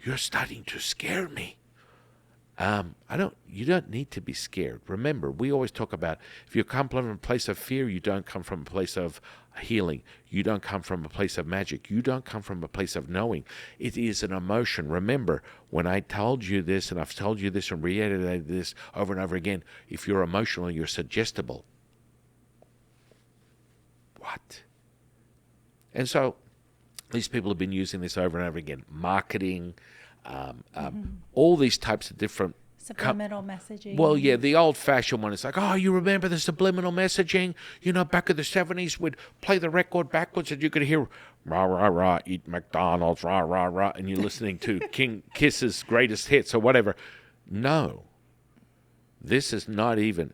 you're starting to scare me. You don't need to be scared. Remember, we always talk about, if you come from a place of fear, you don't come from a place of healing. You don't come from a place of magic. You don't come from a place of knowing. It is an emotion. Remember, when I told you this, and I've told you this and reiterated this over and over again, if you're emotional, you're suggestible. What? And so these people have been using this over and over again. Marketing, all these types of different subliminal messaging. Well, yeah, the old-fashioned one is like, oh, you remember the subliminal messaging? Back in the 70s, we'd play the record backwards and you could hear, rah, rah, rah, eat McDonald's, rah, rah, rah, and you're listening to King Kiss's greatest hits or whatever. No, this is not even.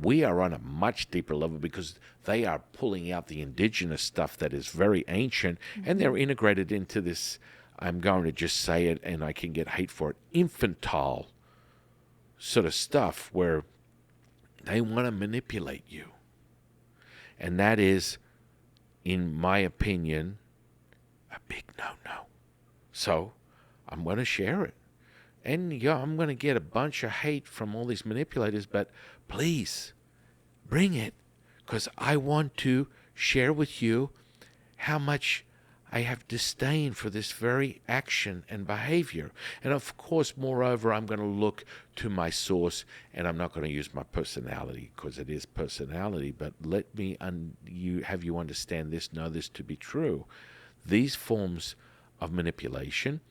We are on a much deeper level, because they are pulling out the indigenous stuff that is very ancient, and they're integrated into this, I'm going to just say it, and I can get hate for it, infantile sort of stuff where they want to manipulate you. And that is, in my opinion, a big no-no. So I'm going to share it. And yeah, I'm going to get a bunch of hate from all these manipulators, but please bring it, because I want to share with you how much I have disdain for this very action and behavior. And of course, moreover, I'm going to look to my source, and I'm not going to use my personality, because it is personality, but let me have you understand this, know this to be true. These forms of manipulation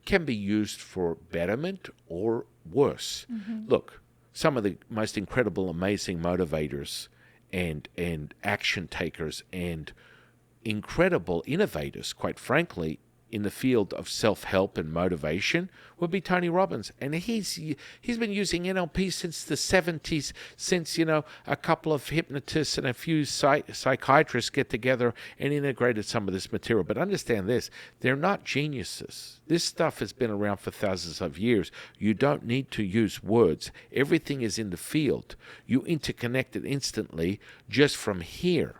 can be used for betterment or worse. Look, some of the most incredible, amazing motivators and action takers and incredible innovators, quite frankly, in the field of self-help and motivation would be Tony Robbins. And he's been using NLP since the 70s, since, a couple of hypnotists and a few psychiatrists get together and integrated some of this material. But understand this, they're not geniuses. This stuff has been around for thousands of years. You don't need to use words. Everything is in the field. You interconnect it instantly just from here.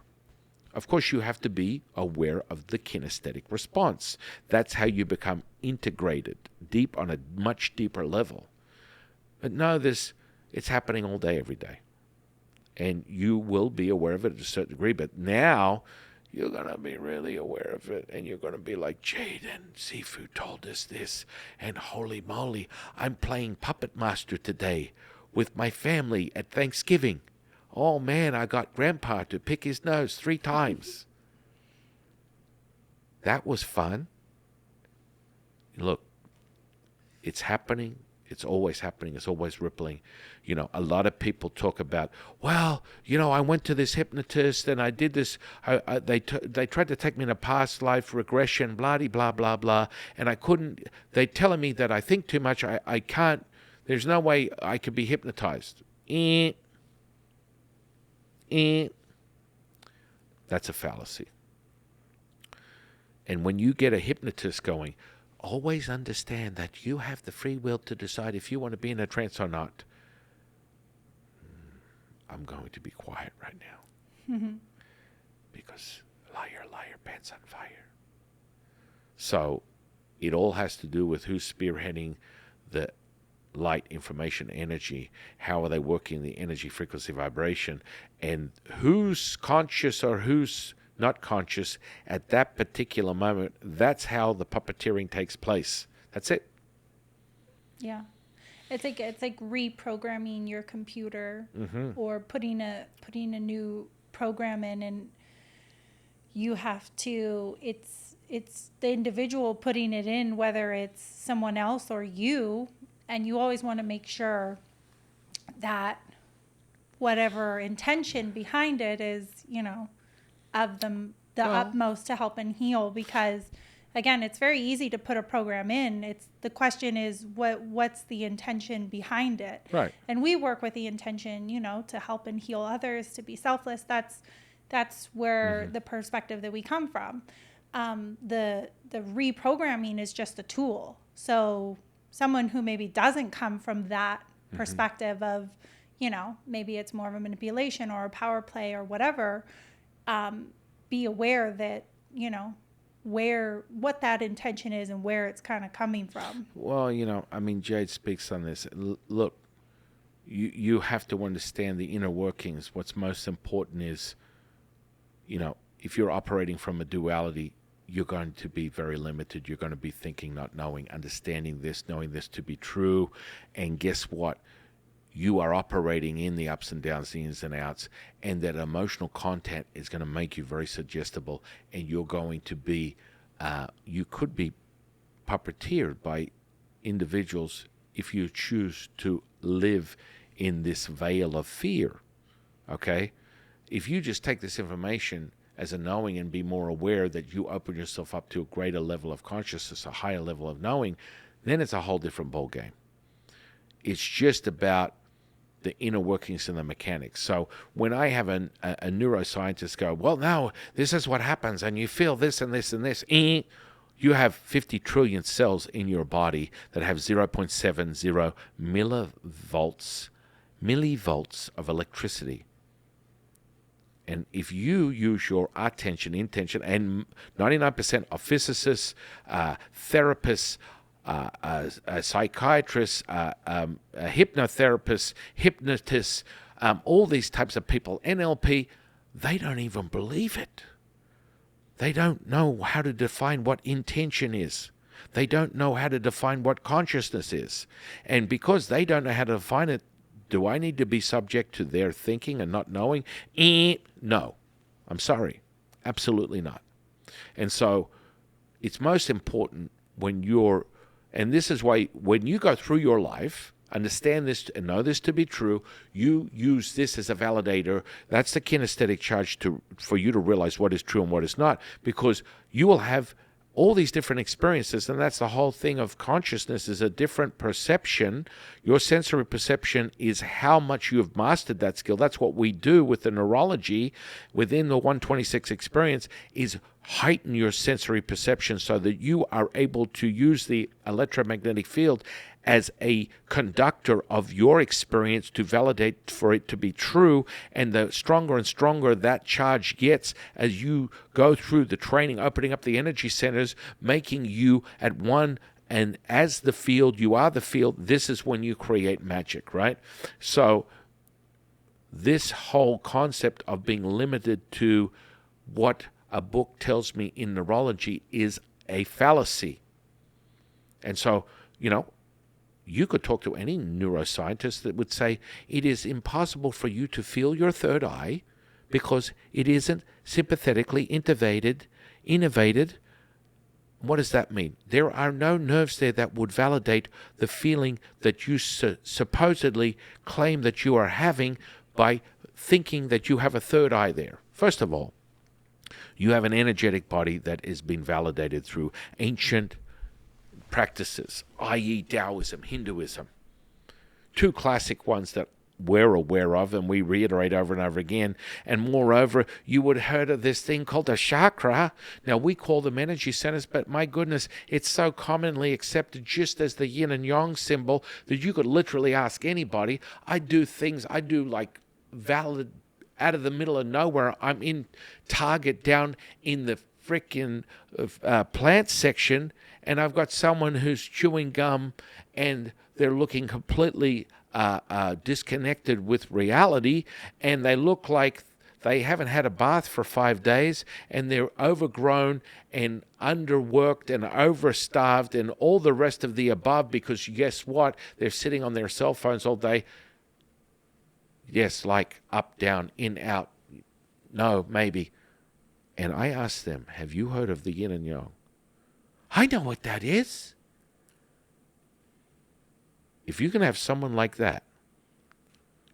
Of course, you have to be aware of the kinesthetic response. That's how you become integrated, deep on a much deeper level. But know this, it's happening all day, every day. And you will be aware of it to a certain degree, but now you're going to be really aware of it, and you're going to be like, Jade and Sifu told us this, and holy moly, I'm playing Puppet Master today with my family at Thanksgiving. Oh man, I got Grandpa to pick his nose 3 times. That was fun. Look, it's happening. It's always happening. It's always rippling. A lot of people talk about, well, I went to this hypnotist and I did this. They tried to take me in a past life regression, blah, blah, blah, blah. And I couldn't. They're telling me that I think too much. I can't. There's no way I could be hypnotized. That's a fallacy. And when you get a hypnotist going, always understand that you have the free will to decide if you want to be in a trance or not. I'm going to be quiet right now. Because liar, liar, pants on fire. So it all has to do with who's spearheading the light, information, energy. How are they working the energy, frequency, vibration? And who's conscious or who's not conscious at that particular moment. That's how the puppeteering takes place. That's it. Yeah. It's like reprogramming your computer or putting a new program in, and you have to it's the individual putting it in, whether it's someone else or you, and you always want to make sure that whatever intention behind it is, of the utmost to help and heal, because again, it's very easy to put a program in. The question is what's the intention behind it, right? And we work with the intention, to help and heal others, to be selfless. That's where the perspective that we come from. The reprogramming is just a tool. So someone who maybe doesn't come from that perspective of, maybe it's more of a manipulation or a power play or whatever, be aware that, what that intention is and where it's kind of coming from. Well, Jade speaks on this. Look, you have to understand the inner workings. What's most important is, if you're operating from a duality, you're going to be very limited. You're going to be thinking, not knowing, understanding this, knowing this to be true. And guess what? You are operating in the ups and downs, the ins and outs, and that emotional content is going to make you very suggestible, and you're going to be, you could be puppeteered by individuals if you choose to live in this veil of fear, okay? If you just take this information as a knowing and be more aware that you open yourself up to a greater level of consciousness, a higher level of knowing, then it's a whole different ballgame. It's just about the inner workings and the mechanics. So when I have a neuroscientist go, well, now this is what happens, and you feel this and this and this, you have 50 trillion cells in your body that have 0.70 millivolts of electricity. And if you use your attention, intention, and 99% of physicists, therapists, psychiatrists, hypnotherapists, hypnotists, all these types of people, NLP, they don't even believe it. They don't know how to define what intention is. They don't know how to define what consciousness is. And because they don't know how to define it, do I need to be subject to their thinking and not knowing? No. I'm sorry. Absolutely not. And so it's most important when you're, and this is why when you go through your life, understand this and know this to be true, you use this as a validator. That's the kinesthetic charge for you to realize what is true and what is not, because you will have all these different experiences, and that's the whole thing of consciousness, is a different perception. Your sensory perception is how much you have mastered that skill. That's what we do with the neurology within the 126 experience, is heighten your sensory perception so that you are able to use the electromagnetic field as a conductor of your experience to validate for it to be true. And the stronger and stronger that charge gets as you go through the training, opening up the energy centers, making you at one, and as the field, you are the field. This is when you create magic, right? So this whole concept of being limited to what a book tells me in neurology is a fallacy. And so, you could talk to any neuroscientist that would say it is impossible for you to feel your third eye because it isn't sympathetically innervated. What does that mean? There are no nerves there that would validate the feeling that you supposedly claim that you are having by thinking that you have a third eye there. First of all, you have an energetic body that has been validated through ancient practices, i.e. Taoism, Hinduism. Two classic ones that we're aware of and we reiterate over and over again. And moreover, you would have heard of this thing called a chakra. Now, we call them energy centers, but my goodness, it's so commonly accepted just as the yin and yang symbol that you could literally ask anybody. I do like valid out of the middle of nowhere. I'm in Target down in the frickin' plant section, and I've got someone who's chewing gum and they're looking completely disconnected with reality, and they look like they haven't had a bath for 5 days, and they're overgrown and underworked and overstarved and all the rest of the above, because guess what? They're sitting on their cell phones all day. Yes, like up, down, in, out. No, maybe. And I asked them, have you heard of the yin and yang? I know what that is. If you can have someone like that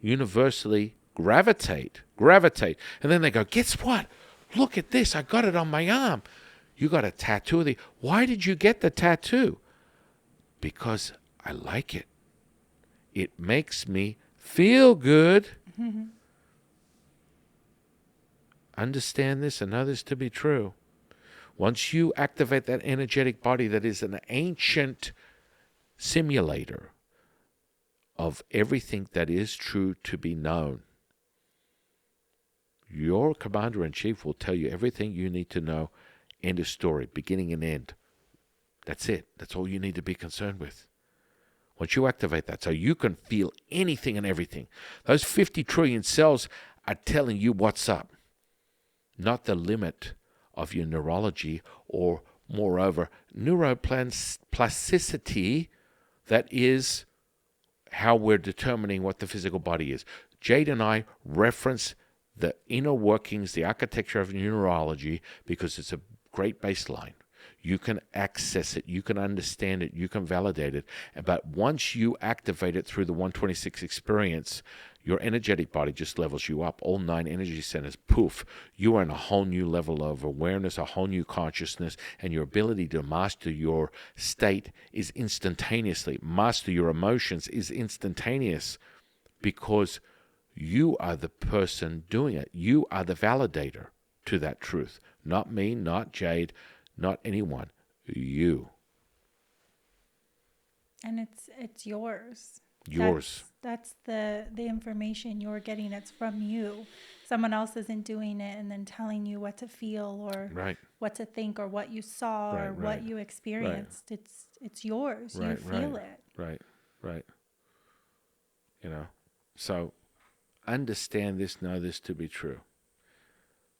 universally gravitate, and then they go, guess what? Look at this. I got it on my arm. You got a tattoo of the... Why did you get the tattoo? Because I like it. It makes me feel good. Mm-hmm. Understand this and know this to be true. Once you activate that energetic body that is an ancient simulator of everything that is true to be known, your commander-in-chief will tell you everything you need to know. End of story, beginning and end. That's it. That's all you need to be concerned with. Once you activate that, so you can feel anything and everything. Those 50 trillion cells are telling you what's up, not the limit of your neurology or, moreover, neuroplasticity, that is how we're determining what the physical body is. Jade and I reference the inner workings, the architecture of neurology, because it's a great baseline. You can access it, you can understand it, you can validate it. But once you activate it through the 126 experience, your energetic body just levels you up. All 9 energy centers, poof, you are in a whole new level of awareness, a whole new consciousness, and your ability to master your state is instantaneously. Master your emotions is instantaneous, because you are the person doing it. You are the validator to that truth. Not me, not Jade, not anyone. You. And it's yours. Yours. That's the information you're getting. It's from you. Someone else isn't doing it and then telling you what to feel or what to think or what you saw or what you experienced. It's yours. You feel it. Right. So understand this, know this to be true.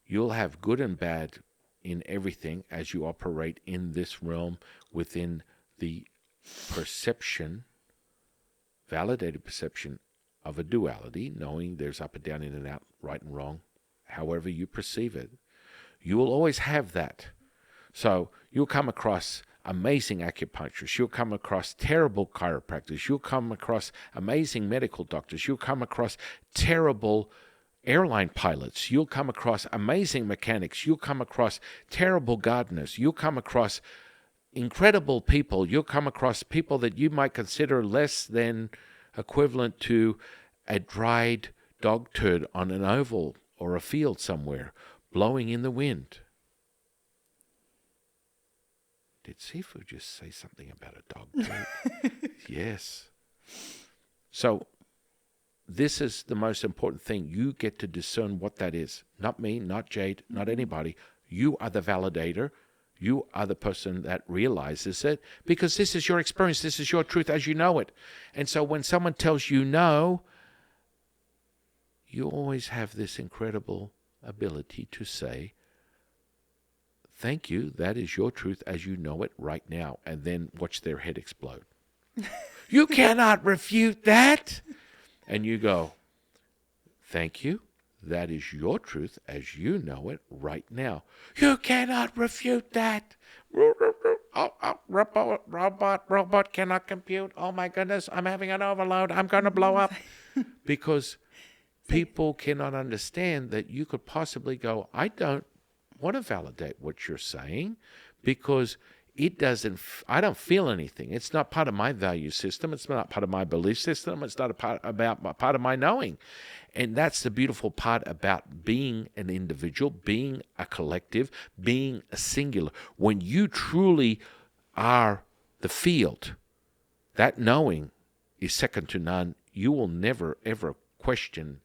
You'll have good and bad in everything as you operate in this realm within the perception, validated perception of a duality, knowing there's up and down, in and out, right and wrong, however you perceive it. You will always have that. So you'll come across amazing acupuncturists. You'll come across terrible chiropractors. You'll come across amazing medical doctors. You'll come across terrible airline pilots. You'll come across amazing mechanics. You'll come across terrible gardeners. You'll come across incredible people. You'll come across people that you might consider less than equivalent to a dried dog turd on an oval or a field somewhere, blowing in the wind. Did Sifu just say something about a dog turd? Yes. So this is the most important thing. You get to discern what that is. Not me, not Jade, not anybody. You are the validator. You are the person that realizes it, because this is your experience. This is your truth as you know it. And so when someone tells you no, you always have this incredible ability to say, thank you, that is your truth as you know it right now, and then watch their head explode. You cannot refute that. And you go, thank you. That is your truth as you know it right now. You cannot refute that. Robot cannot compute. Oh my goodness, I'm having an overload. I'm going to blow up. Because people cannot understand that you could possibly go, I don't want to validate what you're saying because I don't feel anything. It's not part of my value system. It's not part of my belief system. It's not part of my knowing. And that's the beautiful part about being an individual, being a collective, being a singular. When you truly are the field, that knowing is second to none. You will never, ever question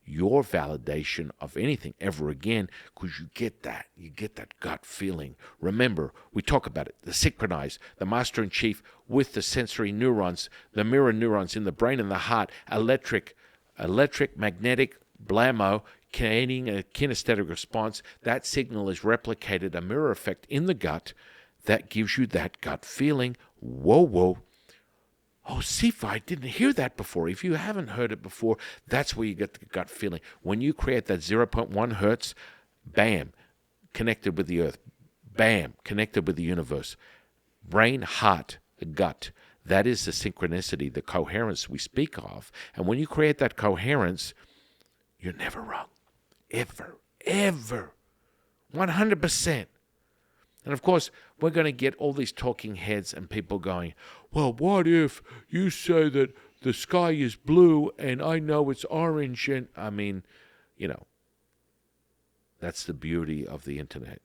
your validation of anything ever again because you get that gut feeling. Remember, we talk about it, the synchronized, the master in chief with the sensory neurons, the mirror neurons in the brain and the heart, electric, magnetic, blammo, creating a kinesthetic response. That signal is replicated, a mirror effect in the gut that gives you that gut feeling. Whoa. Oh, Sifa, I didn't hear that before. If you haven't heard it before, that's where you get the gut feeling. When you create that 0.1 hertz, bam, connected with the earth. Bam, connected with the universe. Brain, heart, gut. That is the synchronicity, the coherence we speak of. And when you create that coherence, you're never wrong. Ever. 100%. And of course, we're going to get all these talking heads and people going, well, what if you say that the sky is blue and I know it's orange? And I mean, that's the beauty of the internet,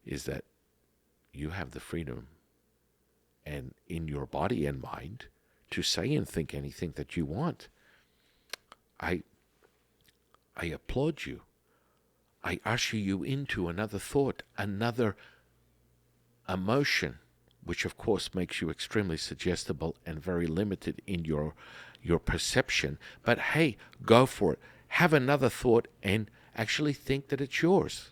is that you have the freedom and in your body and mind to say and think anything that you want. I applaud you. I usher you into another thought, another emotion, which of course makes you extremely suggestible and very limited in your perception. But hey, go for it. Have another thought and actually think that it's yours.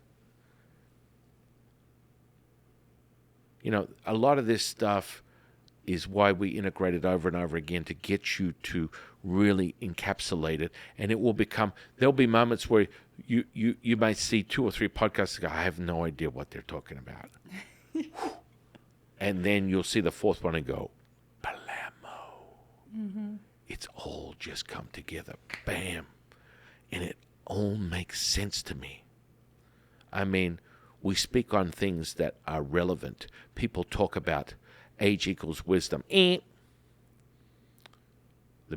A lot of this stuff is why we integrate it over and over again to get you to really encapsulate it. And it will become, there'll be moments where you might see 2 or 3 podcasts and go, I have no idea what they're talking about. And then you'll see the 4th one and go, blammo. Mm-hmm. It's all just come together. Bam. And it all makes sense to me. I mean, we speak on things that are relevant. People talk about age equals wisdom. The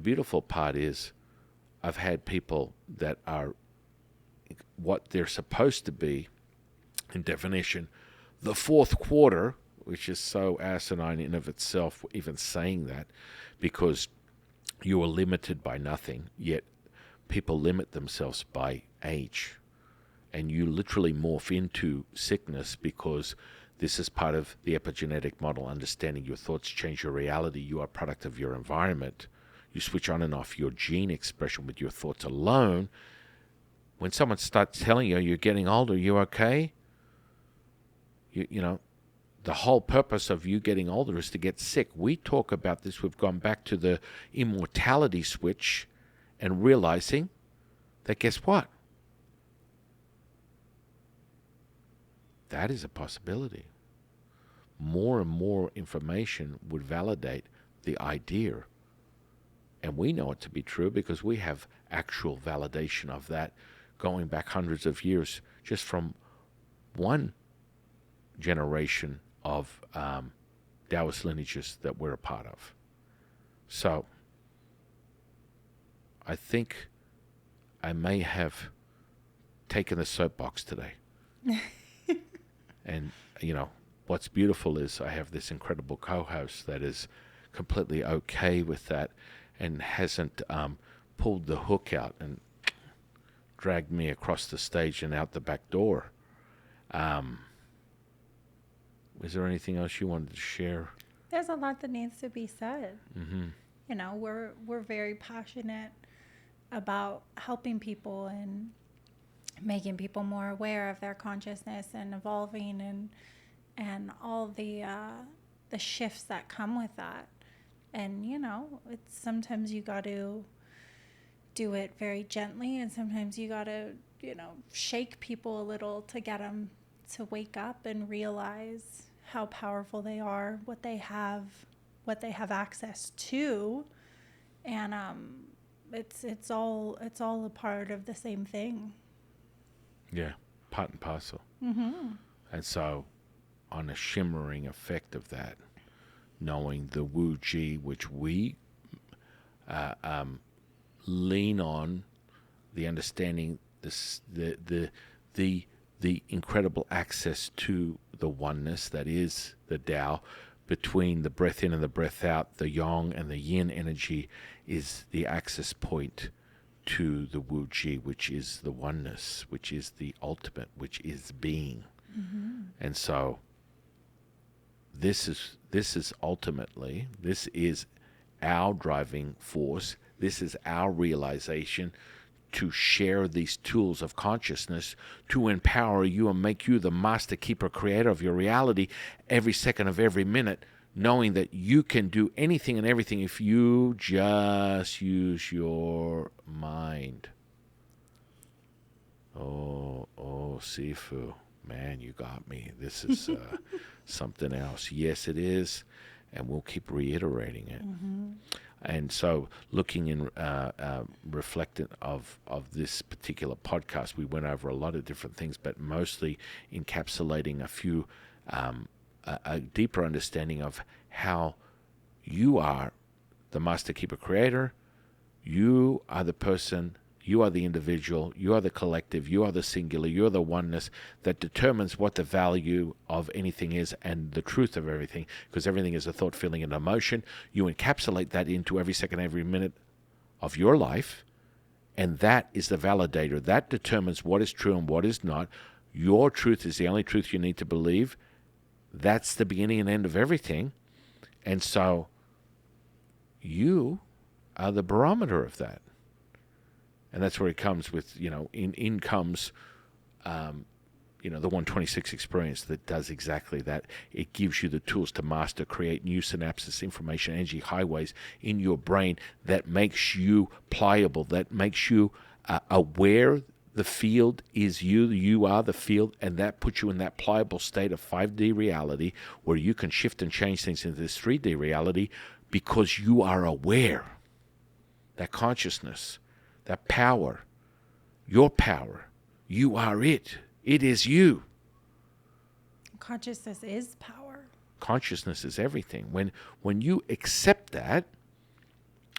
beautiful part is I've had people that are what they're supposed to be in definition, the 4th quarter, which is so asinine in of itself, even saying that, because you are limited by nothing, yet people limit themselves by age. And you literally morph into sickness because this is part of the epigenetic model, understanding your thoughts change your reality. You are a product of your environment. You switch on and off your gene expression with your thoughts alone. When someone starts telling you you're getting older, you okay? The whole purpose of you getting older is to get sick. We talk about this. We've gone back to the immortality switch and realizing that guess what? That is a possibility. More and more information would validate the idea. And we know it to be true because we have actual validation of that going back hundreds of years just from one generation of Taoist lineages that we're a part of. So I think I may have taken the soapbox today. And, what's beautiful is I have this incredible co-host that is completely okay with that and hasn't pulled the hook out and dragged me across the stage and out the back door. Is there anything else you wanted to share? There's a lot that needs to be said. Mm-hmm. We're very passionate about helping people and making people more aware of their consciousness and evolving and all the shifts that come with that. And, it's sometimes you got to do it very gently, and sometimes you got to, shake people a little to get them to wake up and realize how powerful they are, what they have access to, and it's all a part of the same thing. Yeah, part and parcel. Mm-hmm. And so, on a shimmering effect of that, knowing the Wu Ji, which we uh, um, lean on, the understanding, this, the incredible access to the oneness that is the Tao, between the breath in and the breath out, the yang and the yin energy is the access point to the Wu Ji, which is the oneness, which is the ultimate, which is being. Mm-hmm. And so this is ultimately, this is our driving force. This is our realization to share these tools of consciousness to empower you and make you the master keeper creator of your reality every second of every minute, knowing that you can do anything and everything if you just use your mind. Oh, Sifu, man, you got me. This is something else. Yes, it is, and we'll keep reiterating it. Mm-hmm. And so, looking in, reflecting of this particular podcast, we went over a lot of different things, but mostly encapsulating a few, a deeper understanding of how you are the master keeper creator. You are the person, you are the individual, you are the collective, you are the singular, you are the oneness that determines what the value of anything is and the truth of everything, because everything is a thought, feeling, and emotion. You encapsulate that into every second, every minute of your life, and that is the validator. That determines what is true and what is not. Your truth is the only truth you need to believe. That's the beginning and end of everything. And so you are the barometer of that. And that's where it comes with, in comes, the 126 experience that does exactly that. It gives you the tools to master, create new synapses, information, energy highways in your brain that makes you pliable, that makes you aware the field is you, you are the field, and that puts you in that pliable state of 5D reality where you can shift and change things into this 3D reality because you are aware. That consciousness, that power, your power, you are it. It is you. Consciousness is power. Consciousness is everything. When you accept that,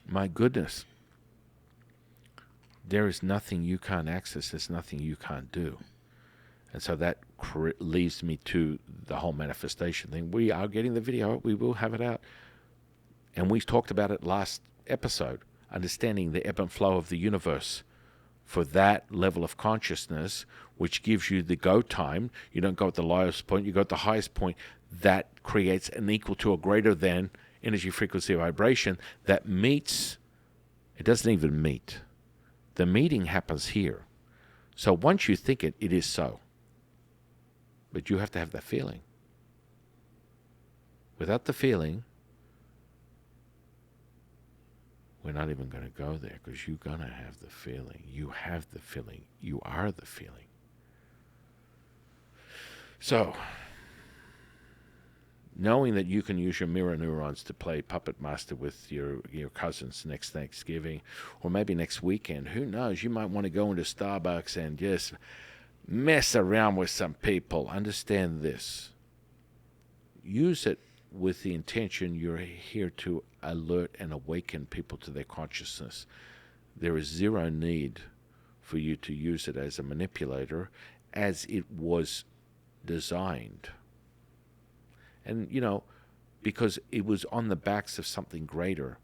my goodness, there is nothing you can't access. There's nothing you can't do. And so that leads me to the whole manifestation thing. We are getting the video. We will have it out. And we talked about it last episode, understanding the ebb and flow of the universe. For that level of consciousness, which gives you the go time, you don't go at the lowest point, you go at the highest point. That creates an equal to or greater than energy, frequency, vibration that meets. It doesn't even meet. The meeting happens here. So once you think it, it is so. But you have to have that feeling. Without the feeling, we're not even going to go there, because you're going to have the feeling. You have the feeling. You are the feeling. So, knowing that you can use your mirror neurons to play puppet master with your cousins next Thanksgiving, or maybe next weekend, who knows? You might want to go into Starbucks and just mess around with some people. Understand this. Use it with the intention you're here to alert and awaken people to their consciousness. There is zero need for you to use it as a manipulator, as it was designed. And, because it was on the backs of something greater,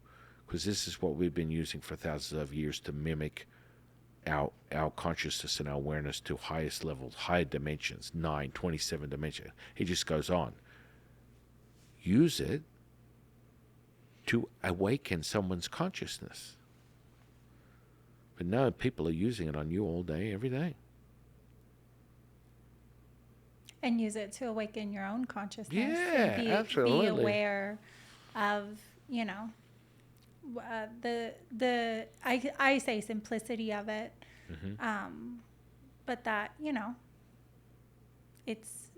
because this is what we've been using for thousands of years to mimic our consciousness and our awareness to highest levels, higher dimensions, 9, 27 dimensions. It just goes on. Use it to awaken someone's consciousness. But no, people are using it on you all day, every day. And use it to awaken your own consciousness. Yeah, And be absolutely. aware of you know, I say simplicity of it, but that, you know, it's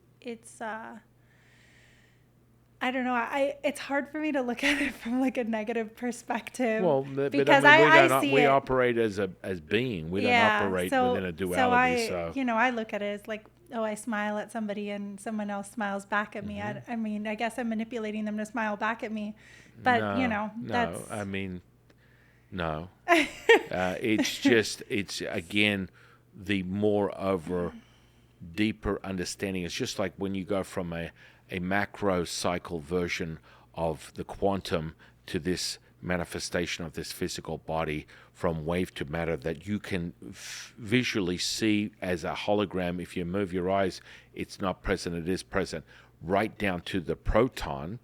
I don't know. It's hard for me to look at it from like a negative perspective Well, but because I mean, I see we it. operate as being. We don't Yeah. operate within So a so duality. I So you know I look at it as like, oh, I smile at somebody and someone else smiles back at me. I mean, I guess I'm manipulating them to smile back at me, but you no, know that's no. I mean, no. It's again the moreover deeper understanding. It's just like when you go from a macro cycle version of the quantum to this manifestation of this physical body from wave to matter that you can visually see as a hologram. If you move your eyes, it's not present, it is present, right down to the proton.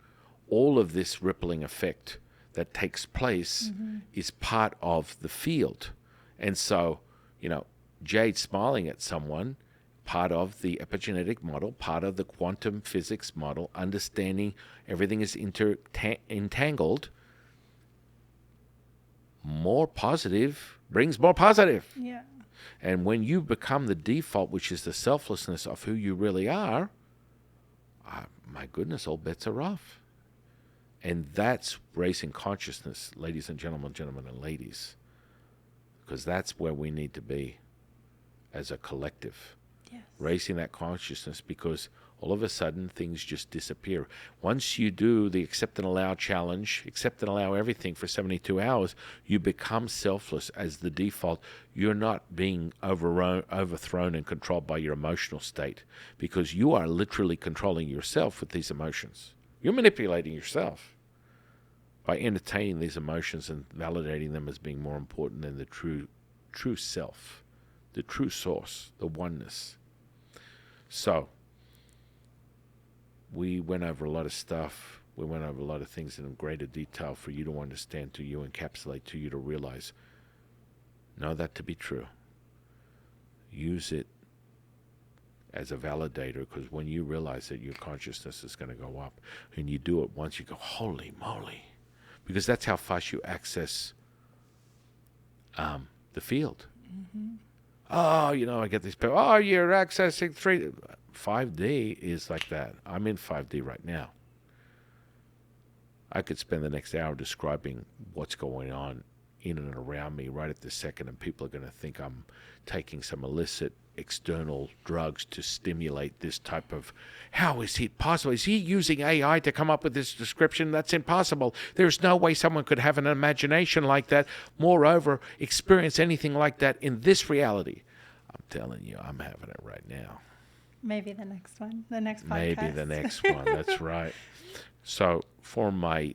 All of this rippling effect that takes place is part of the field. And so, you know, Jade smiling at someone, part of the epigenetic model, part of the quantum physics model, understanding everything is entangled. More positive brings more positive. yeah. And when you become the default, which is the selflessness of who you really are, my goodness, all bets are off. And that's raising consciousness, ladies and gentlemen and ladies, because that's where we need to be as a collective. Yes. Raising that consciousness, because all of a sudden things just disappear. Once you do the accept and allow challenge, accept and allow everything for 72 hours, you become selfless as the default. You're not being overthrown and controlled by your emotional state, because you are literally controlling yourself with these emotions. You're manipulating yourself by entertaining these emotions and validating them as being more important than the true self, the true source, the oneness. So, we went over a lot of stuff. We went over a lot of things in greater detail for you to understand, to you encapsulate, to you to realize. Know that to be true. Use it as a validator, because when you realize that your consciousness is going to go up, and you do it once, you go, holy moly. Because that's how fast you access the field. Oh, you know, I get these people, oh, you're accessing 5D is like that. I'm in 5D right now. I could spend the next hour describing what's going on in and around me right at this second, and people are going to think I'm taking some illicit external drugs to stimulate this type of, how is it possible? Is he using AI to come up with this description? That's impossible. There's no way someone could have an imagination like that. Moreover, experience anything like that in this reality. I'm telling you, I'm having it right now. Maybe the next one, the next podcast. Maybe the next one. That's right. So for my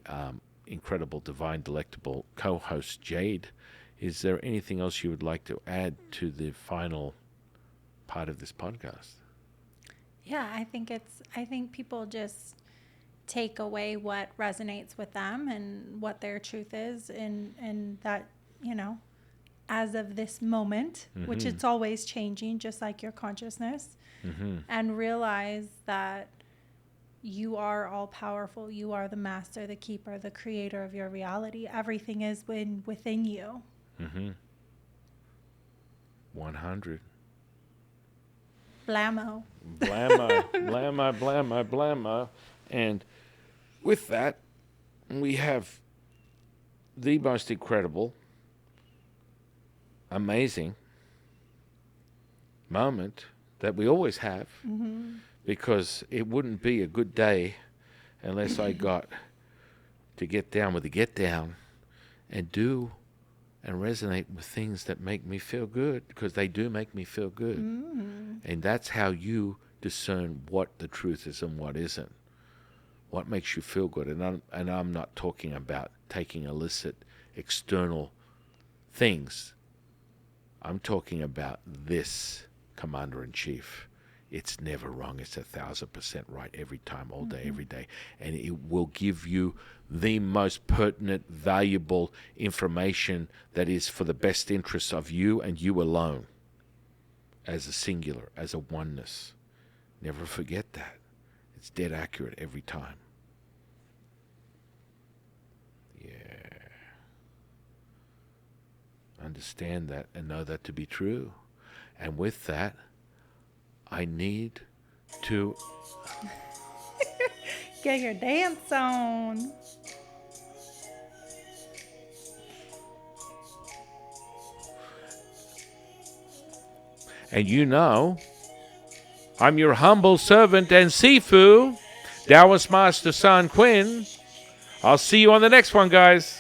incredible, divine, delectable co-host, Jade, is there anything else you would like to add to the final part of this podcast? Yeah, I think people just take away what resonates with them and what their truth is, and that, you know, as of this moment, which it's always changing, just like your consciousness, and realize that you are all powerful. You are the master, the keeper, the creator of your reality. Everything is within you. 100. Blammo. Blammo, blammo, blammo, blammo. And with that, we have the most incredible, amazing moment that we always have, because it wouldn't be a good day unless I got to get down with the get down and do and resonate with things that make me feel good, because they do make me feel good. And that's how you discern what the truth is and what isn't. What makes you feel good. And I'm not talking about taking illicit external things. I'm talking about this, Commander-in-Chief. It's never wrong. It's 1,000% right every time, all day, every day. And it will give you the most pertinent, valuable information that is for the best interests of you and you alone, as a singular, as a oneness. Never forget that. It's dead accurate every time. Yeah. Understand that and know that to be true. And with that, I need to. Get your dance on. And you know, I'm your humble servant and Sifu, Taoist Master San Quinn. I'll see you on the next one, guys.